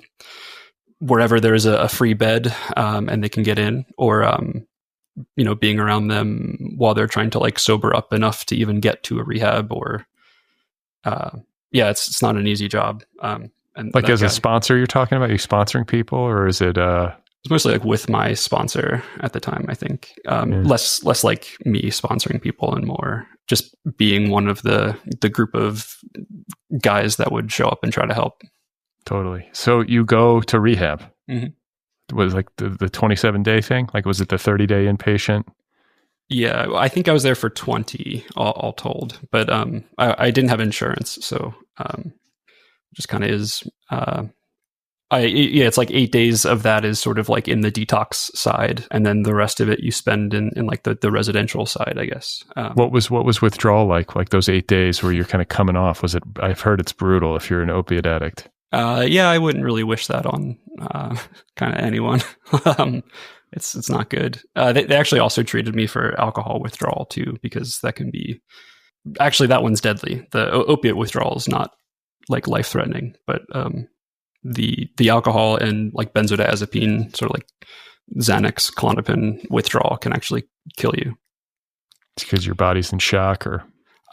wherever there's a free bed and they can get in, or being around them while they're trying to like sober up enough to even get to a rehab, or it's not an easy job. And like as a sponsor, you're talking about, are you sponsoring people, or is it it's mostly like with my sponsor at the time, I think. Less like me sponsoring people and more just being one of the group of guys that would show up and try to help. Totally. So you go to rehab. Mm-hmm. Was like the 27-day thing? Like, was it the 30-day inpatient? Yeah, I think I was there for 20 all told, but I didn't have insurance, so just kind of is. It's like 8 days of that is sort of like in the detox side, and then the rest of it you spend in like the residential side, I guess. What was withdrawal like those 8 days where you're kind of coming off? Was it? I've heard it's brutal if you're an opiate addict. I wouldn't really wish that on kind of anyone. It's not good. They actually also treated me for alcohol withdrawal too, because that can be, actually that one's deadly. The opiate withdrawal is not like life threatening, but the alcohol and like benzodiazepine, sort of like Xanax, Klonopin withdrawal can actually kill you. It's because your body's in shock, or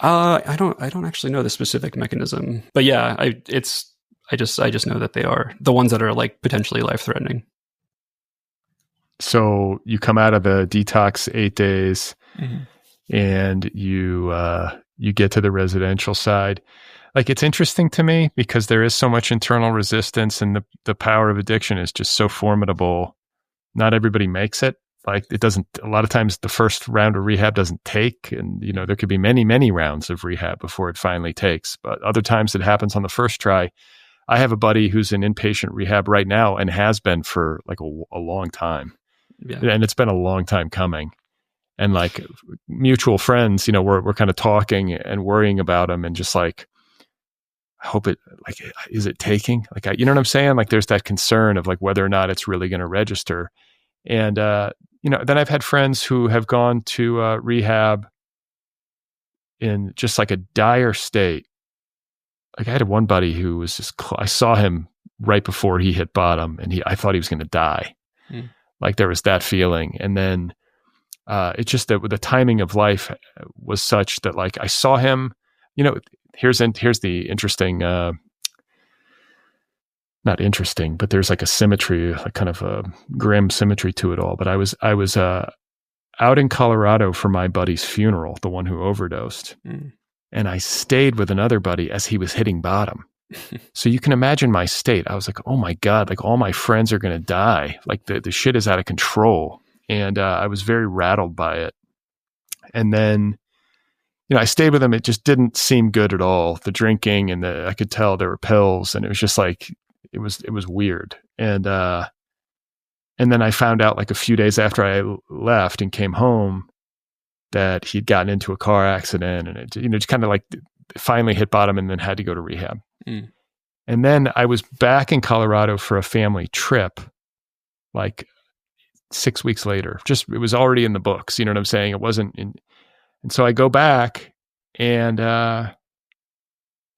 I don't actually know the specific mechanism, but yeah, I just know that they are the ones that are like potentially life threatening. So you come out of the detox 8 days, and you get to the residential side. Like, it's interesting to me because there is so much internal resistance, and the power of addiction is just so formidable. Not everybody makes it. Like, it doesn't, a lot of times the first round of rehab doesn't take, and there could be many, many rounds of rehab before it finally takes. But other times it happens on the first try. I have a buddy who's in inpatient rehab right now and has been for like a long time. Yeah. And it's been a long time coming. And like mutual friends, we're kind of talking and worrying about him and just like, I hope it, like, is it taking? Like, you know what I'm saying? Like there's that concern of like whether or not it's really going to register. And, then I've had friends who have gone to rehab in just like a dire state. Like I had one buddy who was just, I saw him right before he hit bottom and I thought he was going to die. Like there was that feeling. And then it's just that the timing of life was such that like I saw him, here's the interesting, not interesting, but there's like a symmetry, like kind of a grim symmetry to it all. But I was out in Colorado for my buddy's funeral, the one who overdosed. And I stayed with another buddy as he was hitting bottom. So you can imagine my state. I was like, oh my God, like all my friends are going to die. Like the shit is out of control. And I was very rattled by it. And then, I stayed with him. It just didn't seem good at all. The drinking and I could tell there were pills and it was just like, it was weird. And then I found out like a few days after I left and came home that he'd gotten into a car accident and it, just kind of like finally hit bottom and then had to go to rehab. And then I was back in Colorado for a family trip, like 6 weeks later. Just, it was already in the books. You know what I'm saying? It wasn't in. And so I go back and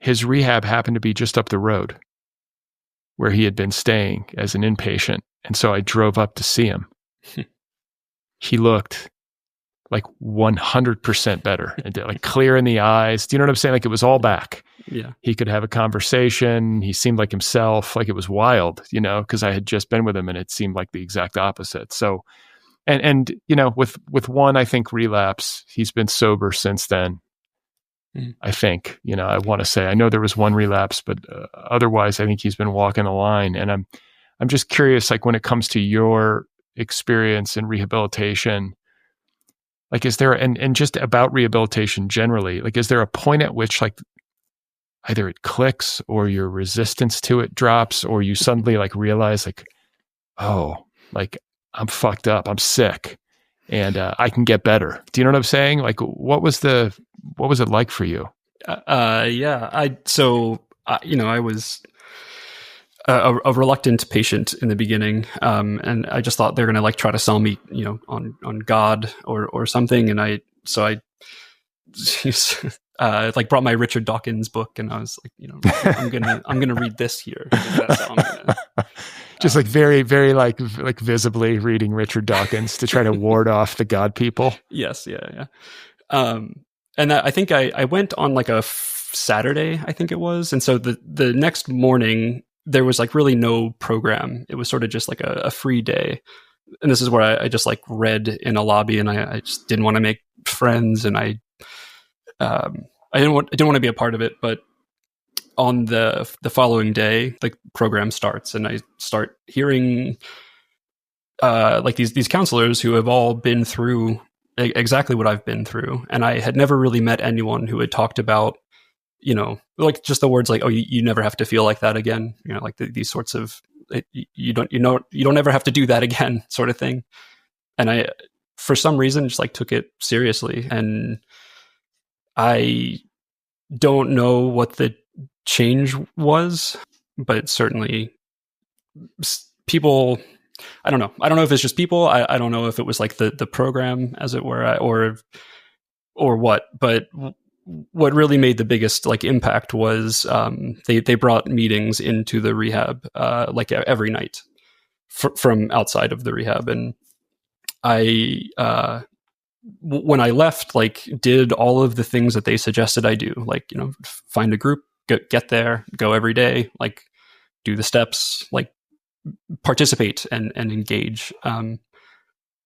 his rehab happened to be just up the road where he had been staying as an inpatient. And so I drove up to see him. He looked like 100% better, and like clear in the eyes. Do you know what I'm saying? Like it was all back. Yeah. He could have a conversation. He seemed like himself. Like it was wild, because I had just been with him and it seemed like the exact opposite. So, and with one, I think relapse, he's been sober since then. I think, I want to say, I know there was one relapse, but otherwise I think he's been walking the line. And I'm just curious, like when it comes to your experience in rehabilitation, like, is there, and just about rehabilitation generally, like, is there a point at which like either it clicks or your resistance to it drops, or you suddenly like realize like, oh, like I'm fucked up, I'm sick, and I can get better. Do you know what I'm saying? Like, what was it like for you? Yeah. I was a reluctant patient in the beginning. And I just thought they're going to like try to sell me, on God or something. And I like brought my Richard Dawkins book and I was like, I'm going to read this here. That's how I'm gonna, just like very, very like visibly reading Richard Dawkins to try to ward off the God people. Yes. Yeah. And I think I went on like a Saturday, I think it was. And so the next morning there was like really no program. It was sort of just like a free day. And this is where I just like read in a lobby and I just didn't want to make friends. And I didn't want to be a part of it, but on the following day, the program starts and I start hearing like these counselors who have all been through exactly what I've been through. And I had never really met anyone who had talked about, like just the words like, oh, you never have to feel like that again. Like these sorts of, you don't ever have to do that again sort of thing. And I, for some reason, just like took it seriously. And I don't know what the change was, but certainly people, I don't know. I don't know if it's just people. I don't know if it was like the program, as it were, or what. But what really made the biggest like impact was they brought meetings into the rehab like every night from outside of the rehab, and I when I left, like did all of the things that they suggested I do, like find a group, get there, go every day, like do the steps, like participate and engage.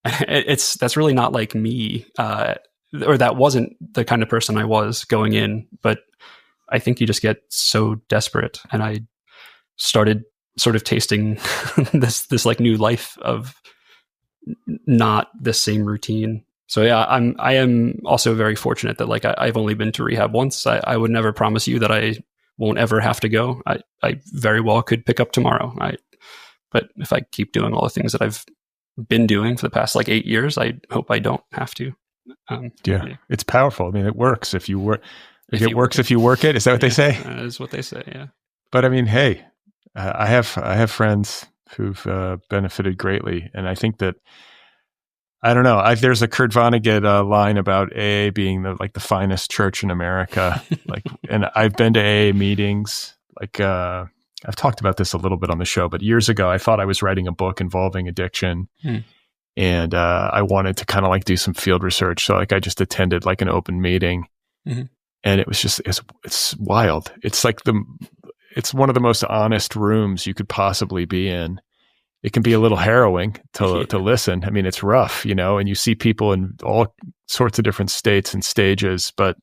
That's really not like me, or that wasn't the kind of person I was going in, but I think you just get so desperate. And I started sort of tasting this like new life of not the same routine. So yeah, I am also very fortunate that like I've only been to rehab once. I would never promise you that I won't ever have to go. I very well could pick up tomorrow. But if I keep doing all the things that I've been doing for the past like 8 years, I hope I don't have to. It's powerful. I mean, it works if you work. If it works if you work it. Is that what they say? That is what they say. Yeah. But I mean, hey, I have friends who've benefited greatly, and I think that I don't know. There's a Kurt Vonnegut line about AA being the finest church in America. And I've been to AA meetings. I've talked about this a little bit on the show, but years ago, I thought I was writing a book involving addiction, and I wanted to kind of do some field research. So I just attended an open meeting, and it was just it's wild. It's it's one of the most honest rooms you could possibly be in. It can be a little harrowing to listen. I mean, it's rough, and you see people in all sorts of different states and stages, but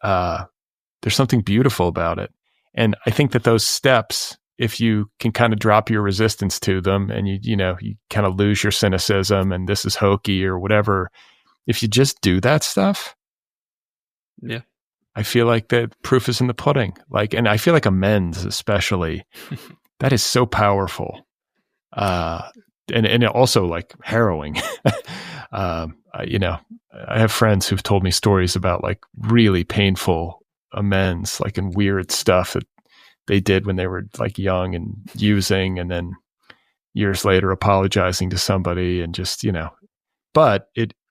there's something beautiful about it. And I think that those steps, if you can kind of drop your resistance to them and you kind of lose your cynicism and this is hokey or whatever, if you just do that stuff, I feel like the proof is in the pudding. And I feel like amends, especially, that is so powerful. And also harrowing. I have friends who've told me stories about really painful amends, and weird stuff that they did when they were young and using, and then years later apologizing to somebody and just, but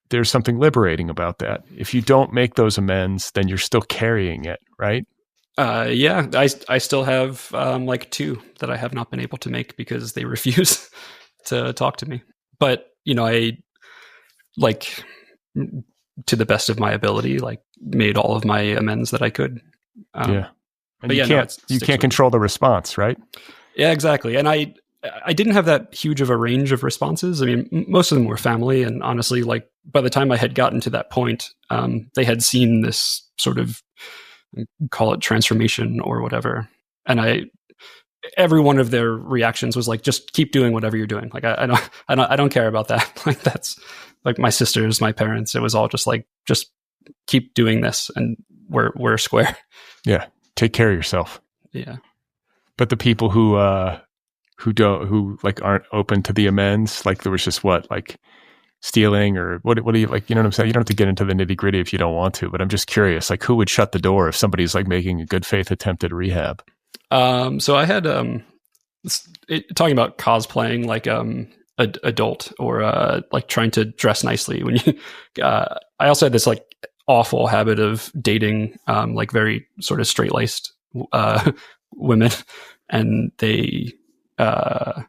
there's something liberating about that. If you don't make those amends, then you're still carrying it, right? I still have 2 that I have not been able to make because they refuse to talk to me. But I to the best of my ability, made all of my amends that I could. And you can't control the response, right? Yeah, exactly. And I didn't have that huge of a range of responses. I mean, most of them were family, and honestly, by the time I had gotten to that point, they had seen this sort of, call it transformation or whatever. And every one of their reactions was just keep doing whatever you're doing. I don't care about that. That's my sisters, my parents. It was all just just keep doing this, and we're square. Yeah, take care of yourself. Yeah. But the people who aren't open to the amends, there was just stealing or what do you you know what I'm saying? You don't have to get into the nitty gritty if you don't want to, but I'm just curious, who would shut the door if somebody's making a good faith attempt at rehab? So I had, talking about cosplaying, adult or, trying to dress nicely when you, I also had this awful habit of dating, very sort of straight laced, women, and they, and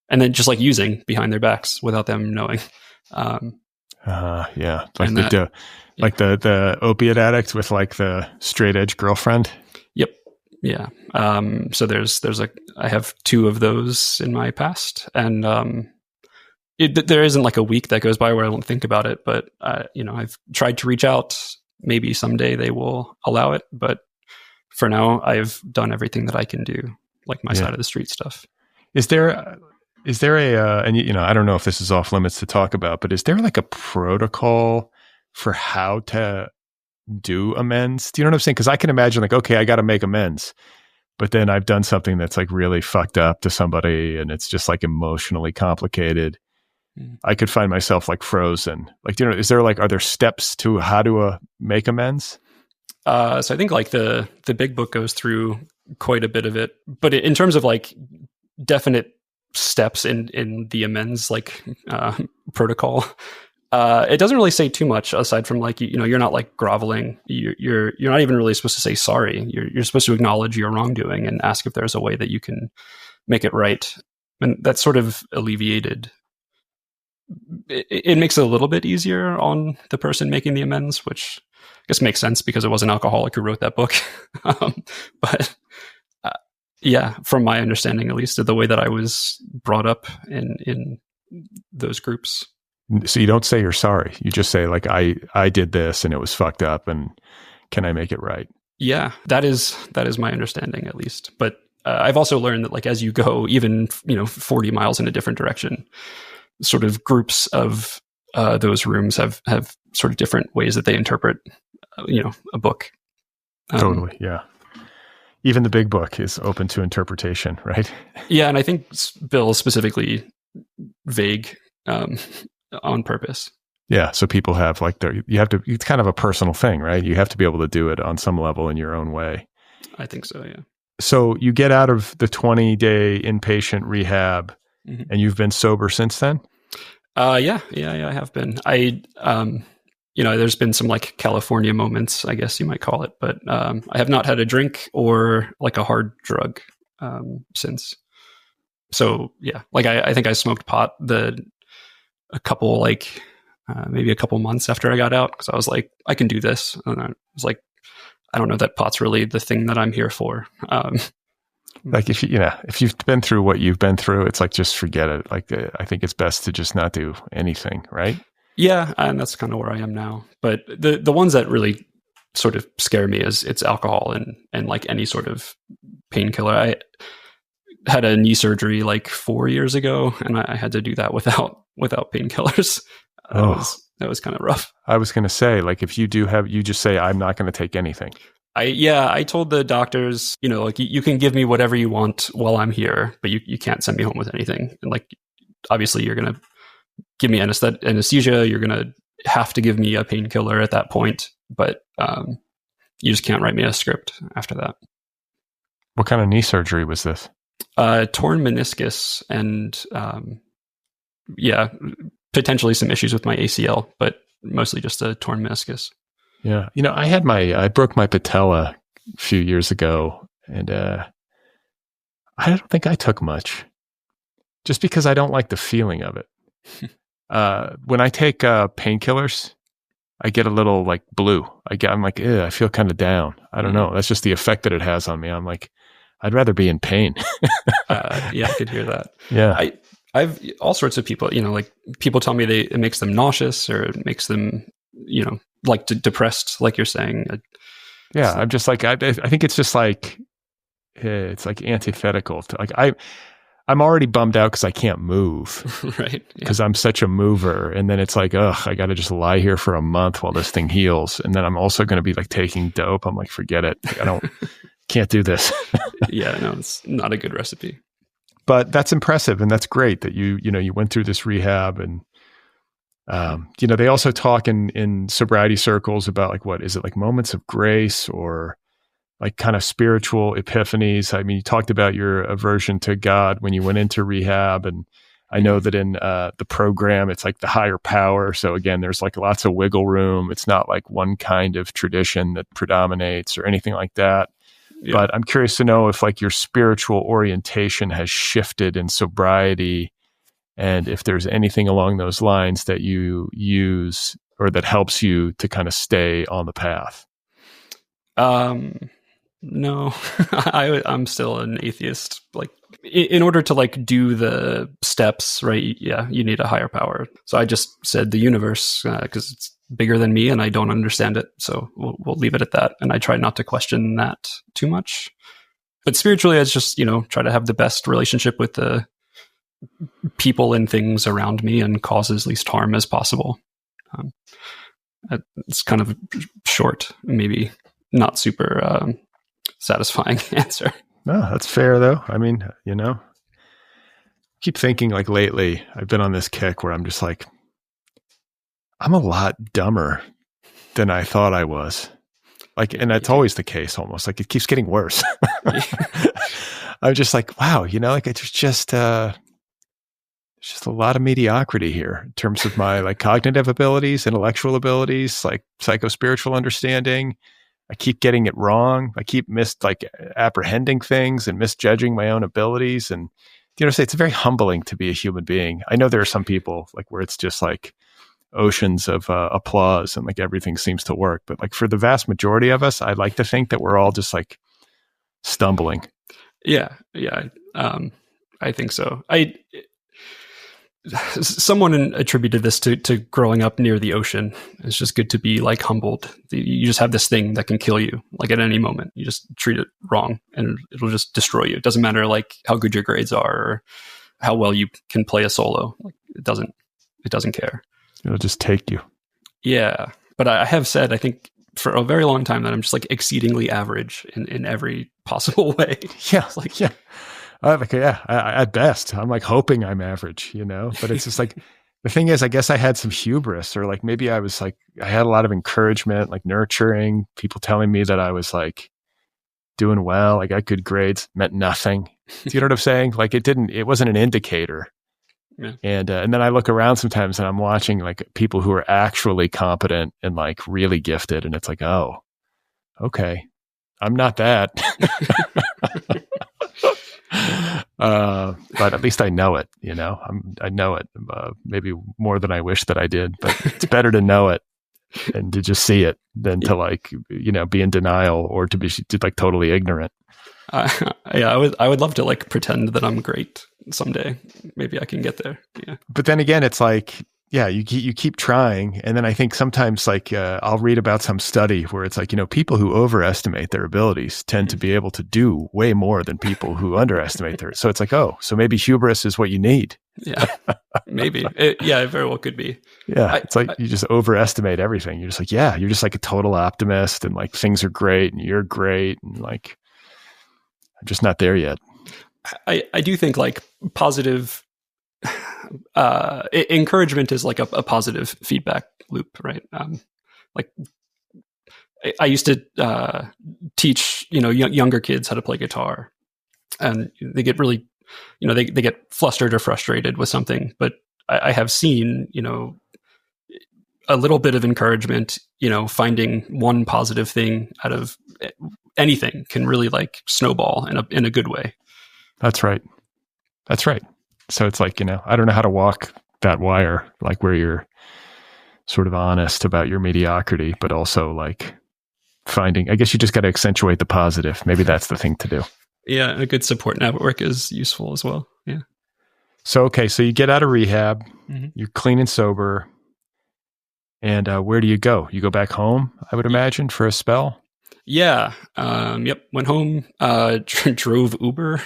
then just using behind their backs without them knowing. The opiate addict with the straight edge girlfriend. Yep. Yeah. So I have 2 of those in my past, and there isn't a week that goes by where I don't think about it. But I've tried to reach out. Maybe someday they will allow it, but for now, I've done everything that I can do, my side of the street stuff. Is there a and I don't know if this is off limits to talk about, but is there a protocol for how to do amends? Do you know what I'm saying? Because I can imagine okay, I got to make amends, but then I've done something that's really fucked up to somebody, and it's just emotionally complicated. I could find myself frozen. Is there are there steps to how to make amends? So I think the big book goes through quite a bit of it, but in terms of definite steps in the amends protocol, it doesn't really say too much aside from you're not groveling. You're not even really supposed to say sorry. You're supposed to acknowledge your wrongdoing and ask if there's a way that you can make it right. And that's sort of alleviated. It makes it a little bit easier on the person making the amends, which I guess makes sense because it was an alcoholic who wrote that book. But yeah, from my understanding, at least, of the way that I was brought up in those groups. So you don't say you're sorry. You just say I did this and it was fucked up, and can I make it right? Yeah, that is my understanding, at least. But I've also learned that as you go, even 40 miles in a different direction, sort of groups of those rooms have sort of different ways that they interpret a book. Totally, yeah. Even the big book is open to interpretation, right? Yeah, and I think Bill is specifically vague on purpose. Yeah, so people have like it's kind of a personal thing, right? You have to be able to do it on some level in your own way. I think so, yeah. So you get out of the 20-day inpatient rehab, and you've been sober since then? Yeah, I have been. There's been some like California moments, I guess you might call it, but I have not had a drink or like a hard drug since. So yeah, like I think I smoked pot maybe a couple months after I got out, because I was like, I can do this. And I was like, I don't know that pot's really the thing that I'm here for. Like if you've been through what you've been through, it's like, just forget it. Like I think it's best to just not do anything, right? Yeah, and that's kind of where I am now. But the ones that really sort of scare me is it's alcohol and like any sort of painkiller. I had a knee surgery like 4 years ago, and I had to do that without painkillers. That was kind of rough. I was going to say, like, if you just say, I'm not going to take anything. I told the doctors, like you can give me whatever you want while I'm here, but you can't send me home with anything. And like, obviously you're going to give me anesthesia. You're going to have to give me a painkiller at that point, but you just can't write me a script after that. What kind of knee surgery was this? Torn meniscus and potentially some issues with my ACL, but mostly just a torn meniscus. Yeah. I broke my patella a few years ago, and I don't think I took much, just because I don't like the feeling of it. When I take painkillers, I get a little like blue. I'm like, I feel kind of down. I don't know. That's just the effect that it has on me. I'm like, I'd rather be in pain. Yeah, I could hear that. Yeah. I've all sorts of people, like people tell me it makes them nauseous, or it makes them, like depressed, like you're saying. Yeah. I'm just like, I think it's just like, it's like antithetical to, like, I'm already bummed out because I can't move, right? Because I'm such a mover. And then it's like, I got to just lie here for a month while this thing heals. And then I'm also going to be like taking dope. I'm like, forget it. Like, can't do this. Yeah, no, it's not a good recipe. But that's impressive, and that's great that you went through this rehab. And they also talk in sobriety circles about like, what is it, like moments of grace or like kind of spiritual epiphanies. I mean, you talked about your aversion to God when you went into rehab, and I know that in the program it's like the higher power. So again, there's like lots of wiggle room. It's not like one kind of tradition that predominates or anything like that. Yeah. But I'm curious to know if like your spiritual orientation has shifted in sobriety, and if there's anything along those lines that you use or that helps you to kind of stay on the path. No, I'm still an atheist. Like, in order to like do the steps, right? Yeah, you need a higher power. So I just said the universe, because it's bigger than me and I don't understand it. So we'll leave it at that. And I try not to question that too much. But spiritually, I just, try to have the best relationship with the people and things around me and cause as least harm as possible. It's kind of short, maybe not super satisfying answer. No, that's fair though. I mean, keep thinking like lately I've been on this kick where I'm just like, I'm a lot dumber than I thought I was. Like, and that's always the case almost. Like it keeps getting worse. I'm just like, wow, like it's just a lot of mediocrity here in terms of my like cognitive abilities, intellectual abilities, like psycho-spiritual understanding. I keep getting it wrong. I keep apprehending things and misjudging my own abilities. And it's very humbling to be a human being. I know there are some people like where it's just like oceans of applause and like everything seems to work. But like for the vast majority of us, I like to think that we're all just like stumbling. Yeah. I think so. Someone attributed this to growing up near the ocean. It's just good to be like humbled. You just have this thing that can kill you like at any moment. You just treat it wrong and it'll just destroy you. It doesn't matter like how good your grades are or how well you can play a solo. Like it doesn't care. It'll just take you. Yeah. But I have said, I think for a very long time that I'm just like exceedingly average in every possible way. Yeah. It's like, Yeah. At best, I'm like hoping I'm average, but it's just like, the thing is, I guess I had some hubris, or like maybe I was like, I had a lot of encouragement, like nurturing, people telling me that I was like doing well, I got good grades, meant nothing. Do you know what I'm saying? Like it wasn't an indicator. Yeah. And then I look around sometimes and I'm watching like people who are actually competent and like really gifted. And it's like, oh, okay, I'm not that. But at least I know it, I know it, maybe more than I wish that I did, but it's better to know it and to just see it than to like, be in denial or to be like totally ignorant. Yeah, I would love to like pretend that I'm great someday. Maybe I can get there. Yeah. But then again, it's like, yeah, you keep trying. And then I think sometimes like, I'll read about some study where it's like, people who overestimate their abilities tend to be able to do way more than people who underestimate their. So it's like, oh, so maybe hubris is what you need. Yeah, maybe. It very well could be. Yeah. It's like you just overestimate everything. You're just like, yeah, you're just like a total optimist and like things are great and you're great. And like, I'm just not there yet. I do think like positive encouragement is like a positive feedback loop, right? Like I used to teach, younger kids how to play guitar, and they get really, they get flustered or frustrated with something. But I have seen, a little bit of encouragement, finding one positive thing out of anything can really like snowball in a good way. That's right. So it's like, I don't know how to walk that wire, like where you're sort of honest about your mediocrity, but also like I guess you just got to accentuate the positive. Maybe that's the thing to do. Yeah. A good support network is useful as well. Yeah. So, okay. So you get out of rehab, you're clean and sober. And where do you go? You go back home, I would imagine, for a spell? Yeah. Yep. Went home, drove Uber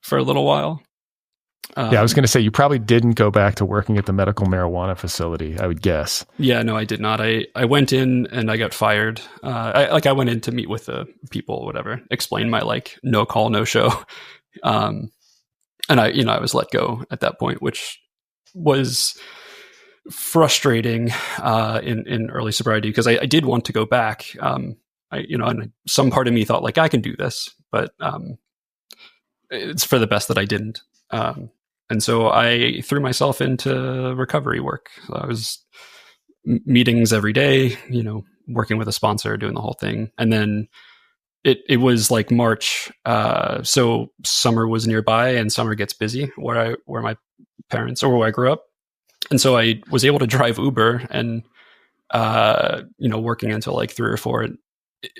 for a little while. I was going to say, you probably didn't go back to working at the medical marijuana facility, I would guess. Yeah, no, I did not. I went in and I got fired. I went in to meet with the people, whatever, explain my like no call, no show. And I was let go at that point, which was frustrating in early sobriety, because I did want to go back. And some part of me thought like I can do this, but it's for the best that I didn't. And so I threw myself into recovery work. So I was meetings every day, working with a sponsor, doing the whole thing. And then it was like March. So summer was nearby, and summer gets busy where my parents, or where I grew up. And so I was able to drive Uber and, working until like 3 or 4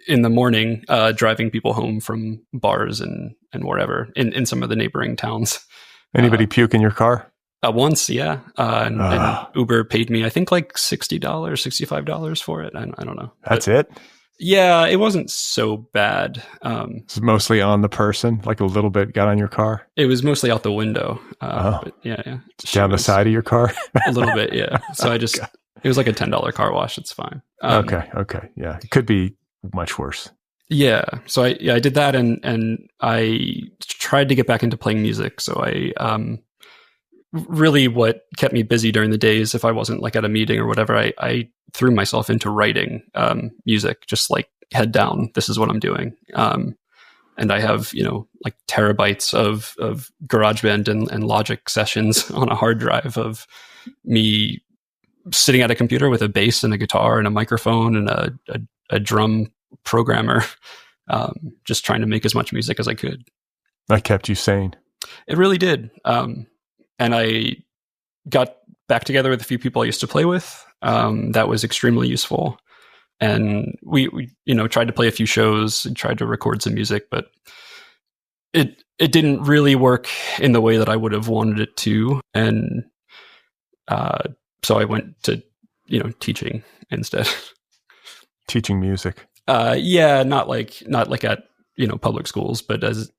in the morning, driving people home from bars and wherever in some of the neighboring towns. Anybody puke in your car? Once, yeah. And Uber paid me, I think, like $60, $65 for it. I don't know. That's it? Yeah, it wasn't so bad. It's mostly on the person, like a little bit got on your car? It was mostly out the window. But yeah. Down the side of your car? A little bit, yeah. So it was like a $10 car wash. It's fine. Okay. Yeah. It could be much worse. Yeah. So I did that, and I tried to get back into playing music. So I really, what kept me busy during the days, if I wasn't like at a meeting or whatever, I threw myself into writing music, just like head down. This is what I'm doing. And I have, like terabytes of GarageBand and Logic sessions on a hard drive of me sitting at a computer with a bass and a guitar and a microphone and a drum programmer, just trying to make as much music as I could. That kept you sane. It really did. And I got back together with a few people I used to play with. That was extremely useful. And we tried to play a few shows and tried to record some music, but it didn't really work in the way that I would have wanted it to. And so I went to, teaching instead. Teaching music. Yeah, not like at, public schools, but as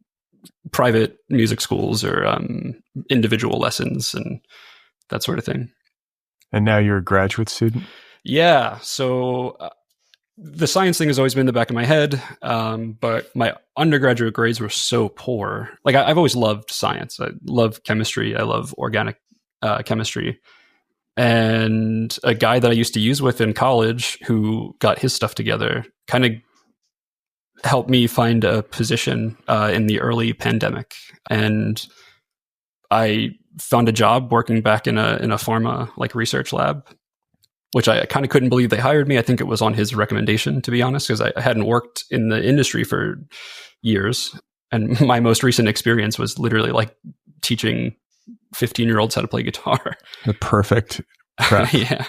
private music schools or individual lessons and that sort of thing. And now you're a graduate student? Yeah. So the science thing has always been in the back of my head, but my undergraduate grades were so poor. Like I've always loved science. I love chemistry. I love organic chemistry. And a guy that I used to use with in college who got his stuff together kind of helped me find a position in the early pandemic. And I found a job working back in a pharma like research lab, which I kind of couldn't believe they hired me. I think it was on his recommendation, to be honest, because I hadn't worked in the industry for years. And my most recent experience was literally like teaching 15-year-olds how to play guitar. The perfect prep. Yeah.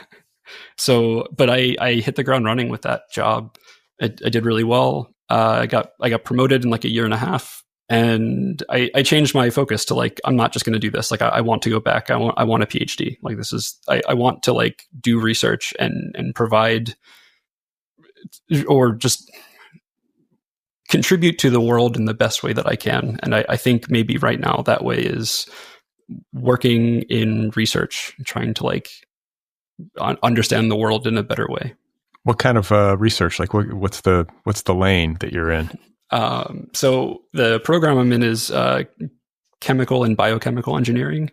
So, but I hit the ground running with that job. I did really well. I got promoted in like a year and a half, and I changed my focus to like, I'm not just going to do this. Like I want to go back. I want a PhD. Like this is, I want to like do research and provide, or just contribute to the world in the best way that I can. And I think maybe right now that way is working in research, trying to like understand the world in a better way. What kind of research? Like what's the lane that you're in? So the program I'm in is chemical and biochemical engineering.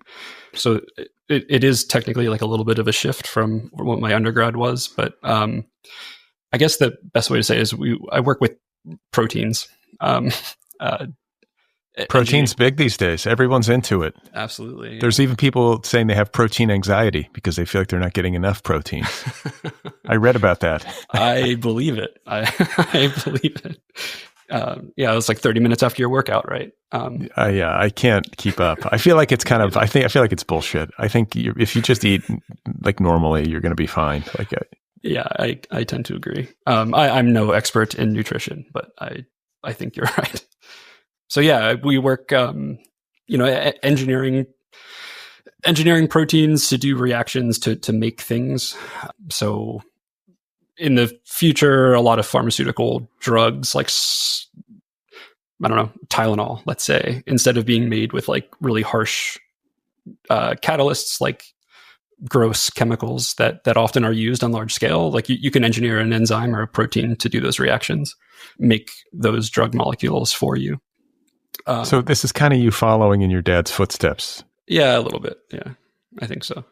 So it is technically like a little bit of a shift from what my undergrad was, but I guess the best way to say it is I work with proteins. Protein's big these days. Everyone's into it. Absolutely. Yeah. There's even people saying they have protein anxiety because they feel like they're not getting enough proteins. I read about that. I believe it. I believe it. Yeah, it was like 30 minutes after your workout, right? Yeah, I can't keep up. I feel like it's kind of, I feel like it's bullshit. I think if you just eat like normally, you're going to be fine. Like, yeah, I tend to agree. I'm no expert in nutrition, but I think you're right. So yeah, we work, engineering proteins to do reactions to make things. So in the future, a lot of pharmaceutical drugs, like, I don't know, Tylenol, let's say, instead of being made with like really harsh catalysts, like gross chemicals that often are used on large scale, like you can engineer an enzyme or a protein to do those reactions, make those drug molecules for you. So this is kind of you following in your dad's footsteps. Yeah, a little bit. Yeah, I think so.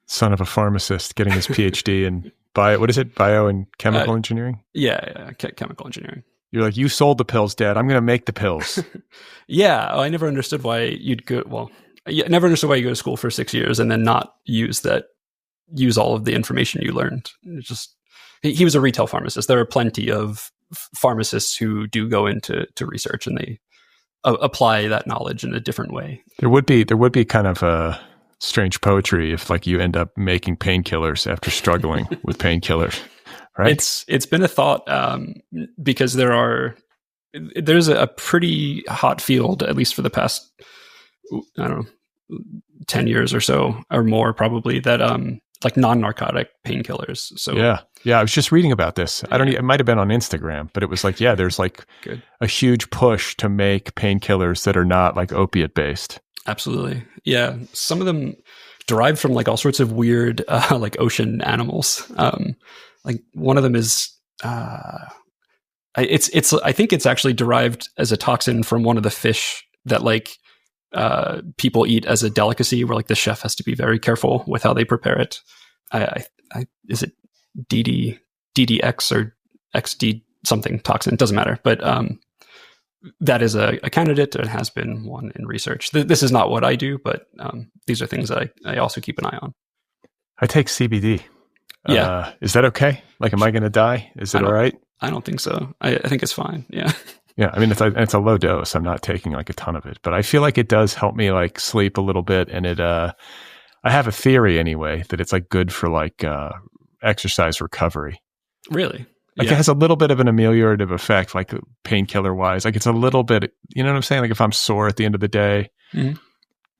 Son of a pharmacist getting his PhD in bio and chemical engineering? Yeah, chemical engineering. You're like, you sold the pills, Dad. I'm going to make the pills. Yeah, I never understood why you'd go. Well, I never understood why you go to school for 6 years and then not use all of the information you learned. It's just he was a retail pharmacist. There are plenty of pharmacists who do go into research and they apply that knowledge in a different way. There would be kind of a strange poetry if like you end up making painkillers after struggling with painkillers, right? It's been a thought because there's a pretty hot field, at least for the past, I don't know, 10 years or so or more probably, that like non-narcotic painkillers. So yeah, I was just reading about this. I don't know, it might have been on Instagram, but it was like, yeah, there's like a huge push to make painkillers that are not like opiate based. Absolutely. Yeah. Some of them derived from like all sorts of weird like ocean animals. Like one of them is I think it's actually derived as a toxin from one of the fish that like people eat as a delicacy, where like the chef has to be very careful with how they prepare it. Is it DDX or XD something toxin? It doesn't matter, but that is a candidate and has been one in research. This is not what I do, but these are things that I also keep an eye on. I take CBD. Yeah. Is that okay? Like, am I going to die? Is it all right? I don't think so. I think it's fine. Yeah. Yeah. I mean, it's a low dose. I'm not taking like a ton of it, but I feel like it does help me like sleep a little bit. And I have a theory anyway, that it's like good for like exercise recovery. Really? Like it has a little bit of an ameliorative effect, like painkiller wise. Like it's a little bit, you know what I'm saying? Like if I'm sore at the end of the day,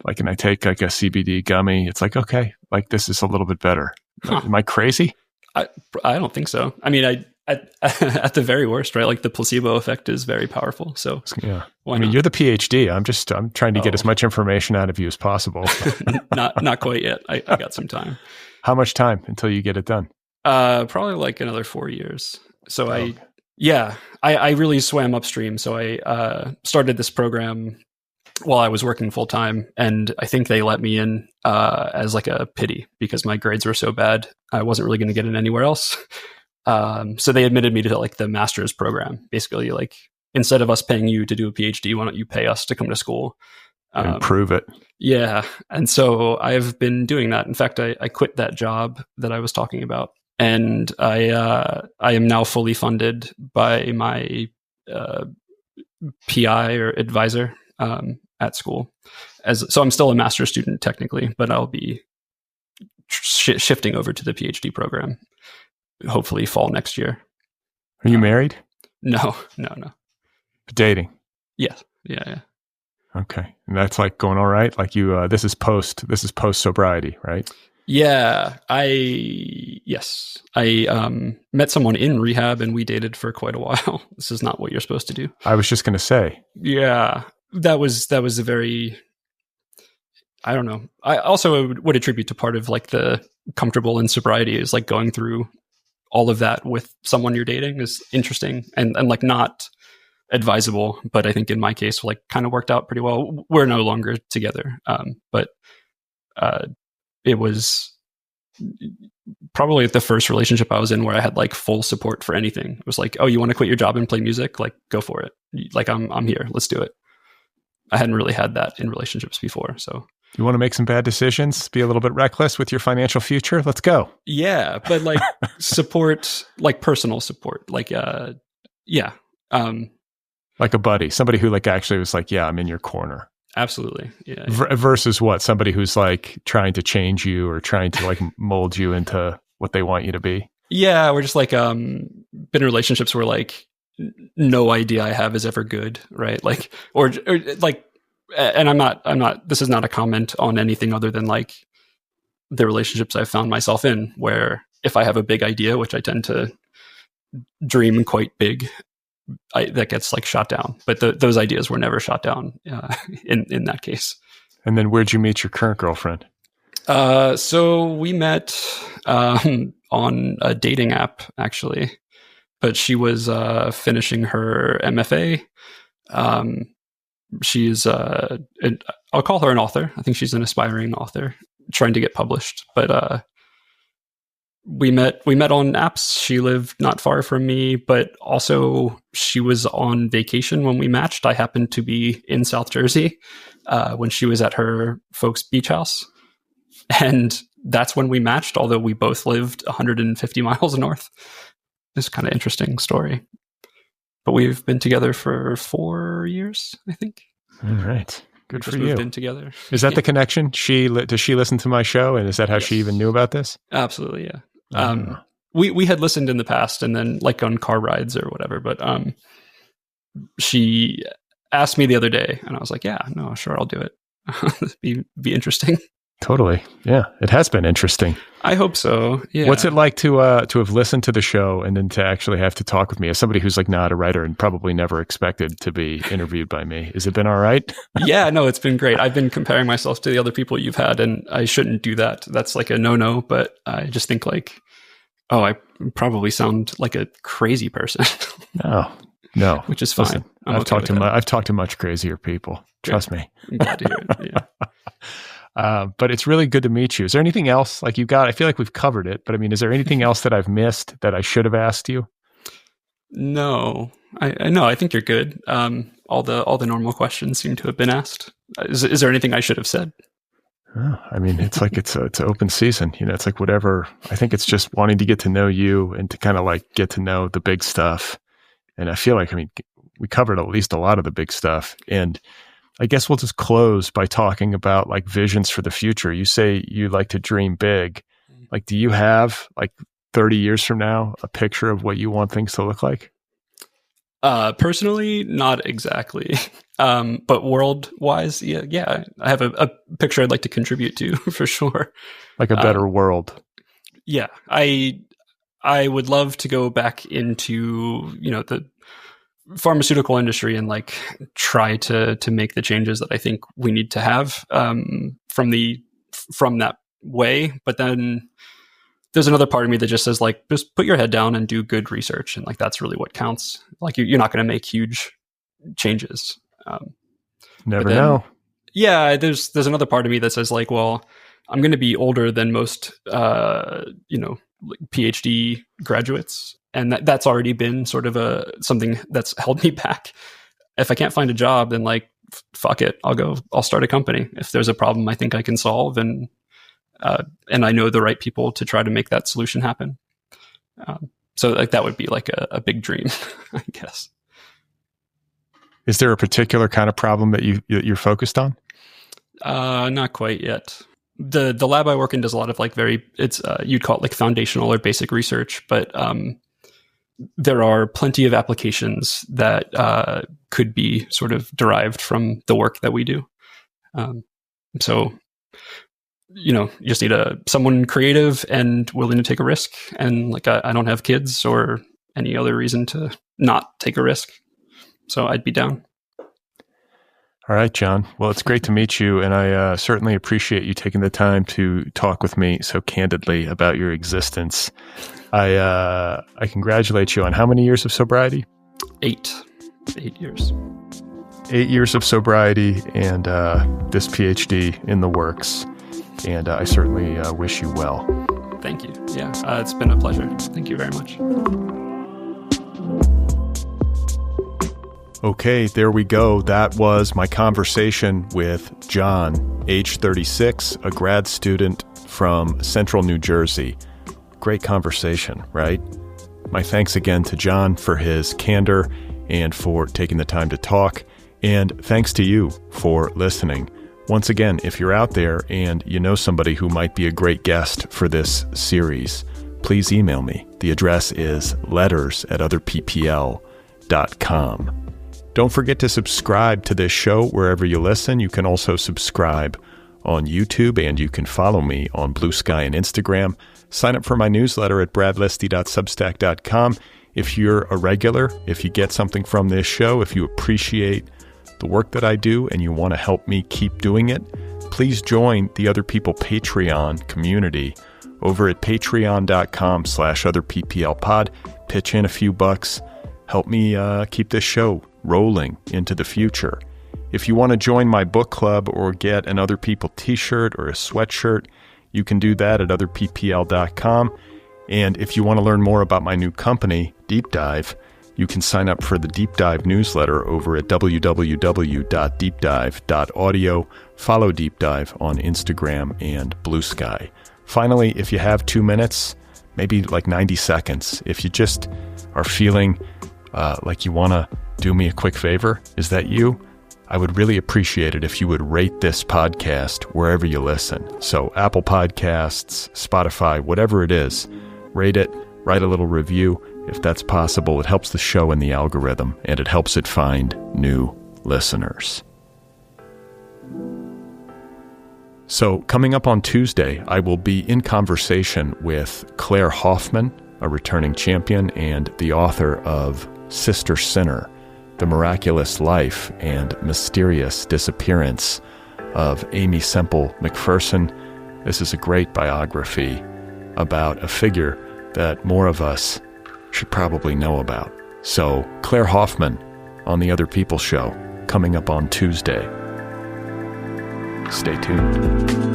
like, and I take like a CBD gummy, it's like, okay, like this is a little bit better. Huh. Am I crazy? I don't think so. I mean, at the very worst, right? Like the placebo effect is very powerful. So yeah, I mean, you're the PhD. I'm trying to get as much information out of you as possible. not quite yet. I got some time. How much time until you get it done? Probably like another 4 years. So I really swam upstream. So I started this program while I was working full time, and I think they let me in as like a pity because my grades were so bad. I wasn't really going to get in anywhere else. So they admitted me to like the master's program. Basically, like instead of us paying you to do a PhD, why don't you pay us to come to school? And prove it. Yeah. And so I've been doing that. In fact, I quit that job that I was talking about, and I am now fully funded by my PI or advisor at school. So I'm still a master's student technically, but I'll be shifting over to the PhD program, hopefully fall next year. Are you married? No. Dating? Yes. Yeah. Okay. And that's like going all right? Like you, this is post sobriety, right? Yeah. I met someone in rehab and we dated for quite a while. This is not what you're supposed to do. I was just going to say. Yeah. That was a very, I don't know. I also would attribute to part of like the comfortable in sobriety is like going through all of that with someone you're dating is interesting and like not advisable. But I think in my case, like kind of worked out pretty well. We're no longer together. But it was probably the first relationship I was in where I had like full support for anything. It was like, oh, you want to quit your job and play music? Like, go for it. Like, I'm here. Let's do it. I hadn't really had that in relationships before. So you want to make some bad decisions, be a little bit reckless with your financial future? Let's go. Yeah. But like support, like personal support, like, yeah. Like a buddy, somebody who like actually was like, yeah, I'm in your corner. Absolutely. Yeah. Versus what? Somebody who's like trying to change you or trying to like mold you into what they want you to be. Yeah. We're just like, been in relationships where like no idea I have is ever good. Right. Like, or like, and I'm not, this is not a comment on anything other than like the relationships I've found myself in where if I have a big idea, which I tend to dream quite big, that gets like shot down, but those ideas were never shot down in that case. And then where'd you meet your current girlfriend? So we met on a dating app actually, but she was finishing her MFA. She's I'll call her an author. I think she's an aspiring author trying to get published, but we met on apps. She lived not far from me, but also she was on vacation when we matched. I happened to be in South Jersey when she was at her folks' beach house. And that's when we matched, although we both lived 150 miles north. It's kind of interesting story. But we've been together for 4 years, I think. All right. Good for you. We've been together. Is that the connection? Does she listen to my show? And is that how she even knew about this? Absolutely, yeah. We had listened in the past and then like on car rides or whatever, but she asked me the other day and I was like, yeah, no, sure, I'll do it. be interesting. Totally. Yeah. It has been interesting. I hope so. Yeah. What's it like to have listened to the show and then to actually have to talk with me as somebody who's like not a writer and probably never expected to be interviewed by me? Has it been all right? Yeah, no, it's been great. I've been comparing myself to the other people you've had and I shouldn't do that. That's like a no, but I just think like, oh, I probably sound like a crazy person. No, which is fine. Listen, I've talked to much crazier people. Trust me. I'm glad to hear it. Yeah. But it's really good to meet you. Is there anything else like you got? I feel like we've covered it, but I mean, is there anything else that I've missed that I should have asked you? No, I think you're good. All the normal questions seem to have been asked. Is there anything I should have said? Oh, I mean, it's like it's open season. You know, it's like whatever. I think it's just wanting to get to know you and to kind of like get to know the big stuff. And I feel like, I mean, we covered at least a lot of the big stuff. And I guess we'll just close by talking about like visions for the future. You say you like to dream big. Like, do you have like 30 years from now, a picture of what you want things to look like? Personally, not exactly. But world-wise, yeah, I have a picture I'd like to contribute to for sure. Like a better world. Yeah, I would love to go back into, the pharmaceutical industry and like try to make the changes that I think we need to have from that way. But then there's another part of me that just says like, just put your head down and do good research. And like, that's really what counts. Like you're not going to make huge changes. Never know. Yeah. There's another part of me that says like, well, I'm going to be older than most, PhD graduates. And that's already been sort of something that's held me back. If I can't find a job, then like, fuck it. I'll start a company. If there's a problem I think I can solve and I know the right people to try to make that solution happen. So like that would be like a big dream, I guess. Is there a particular kind of problem that you're focused on? Not quite yet. The lab I work in does a lot of like you'd call it like foundational or basic research, but there are plenty of applications that could be sort of derived from the work that we do. So, you just need someone creative and willing to take a risk. And like, I don't have kids or any other reason to not take a risk. So I'd be down. All right, John. Well, it's great to meet you. And I certainly appreciate you taking the time to talk with me so candidly about your existence. I congratulate you on how many years of sobriety? 8 years. 8 years of sobriety and this PhD in the works. And I certainly wish you well. Thank you. Yeah, it's been a pleasure. Thank you very much. Okay, there we go. That was my conversation with John, age 36, a grad student from Central New Jersey. Great conversation, right? My thanks again to John for his candor and for taking the time to talk. And thanks to you for listening. Once again, if you're out there and you know somebody who might be a great guest for this series, please email me. The address is letters@otherppl.com. Don't forget to subscribe to this show wherever you listen. You can also subscribe on YouTube, and you can follow me on Bluesky and Instagram. Sign up for my newsletter at bradlisti.substack.com. If you're a regular, if you get something from this show, if you appreciate the work that I do and you want to help me keep doing it, please join the Other People Patreon community over at patreon.com/otherpplpod. Pitch in a few bucks. Help me keep this show rolling into the future. If you want to join my book club or get an Other People t-shirt or a sweatshirt, you can do that at otherppl.com. And if you want to learn more about my new company, Deep Dive, you can sign up for the Deep Dive newsletter over at www.deepdive.audio. Follow Deep Dive on Instagram and Bluesky. Finally, if you have 2 minutes, maybe like 90 seconds, if you just are feeling like you want to do me a quick favor, is that you? I would really appreciate it if you would rate this podcast wherever you listen. So Apple Podcasts, Spotify, whatever it is, rate it, write a little review. If that's possible, it helps the show in the algorithm, and it helps it find new listeners. So coming up on Tuesday, I will be in conversation with Claire Hoffman, a returning champion and the author of Sister Sinner, The Miraculous Life and Mysterious Disappearance of Amy Semple McPherson. This is a great biography about a figure that more of us should probably know about. So Claire Hoffman on the Other People Show coming up on Tuesday. Stay tuned.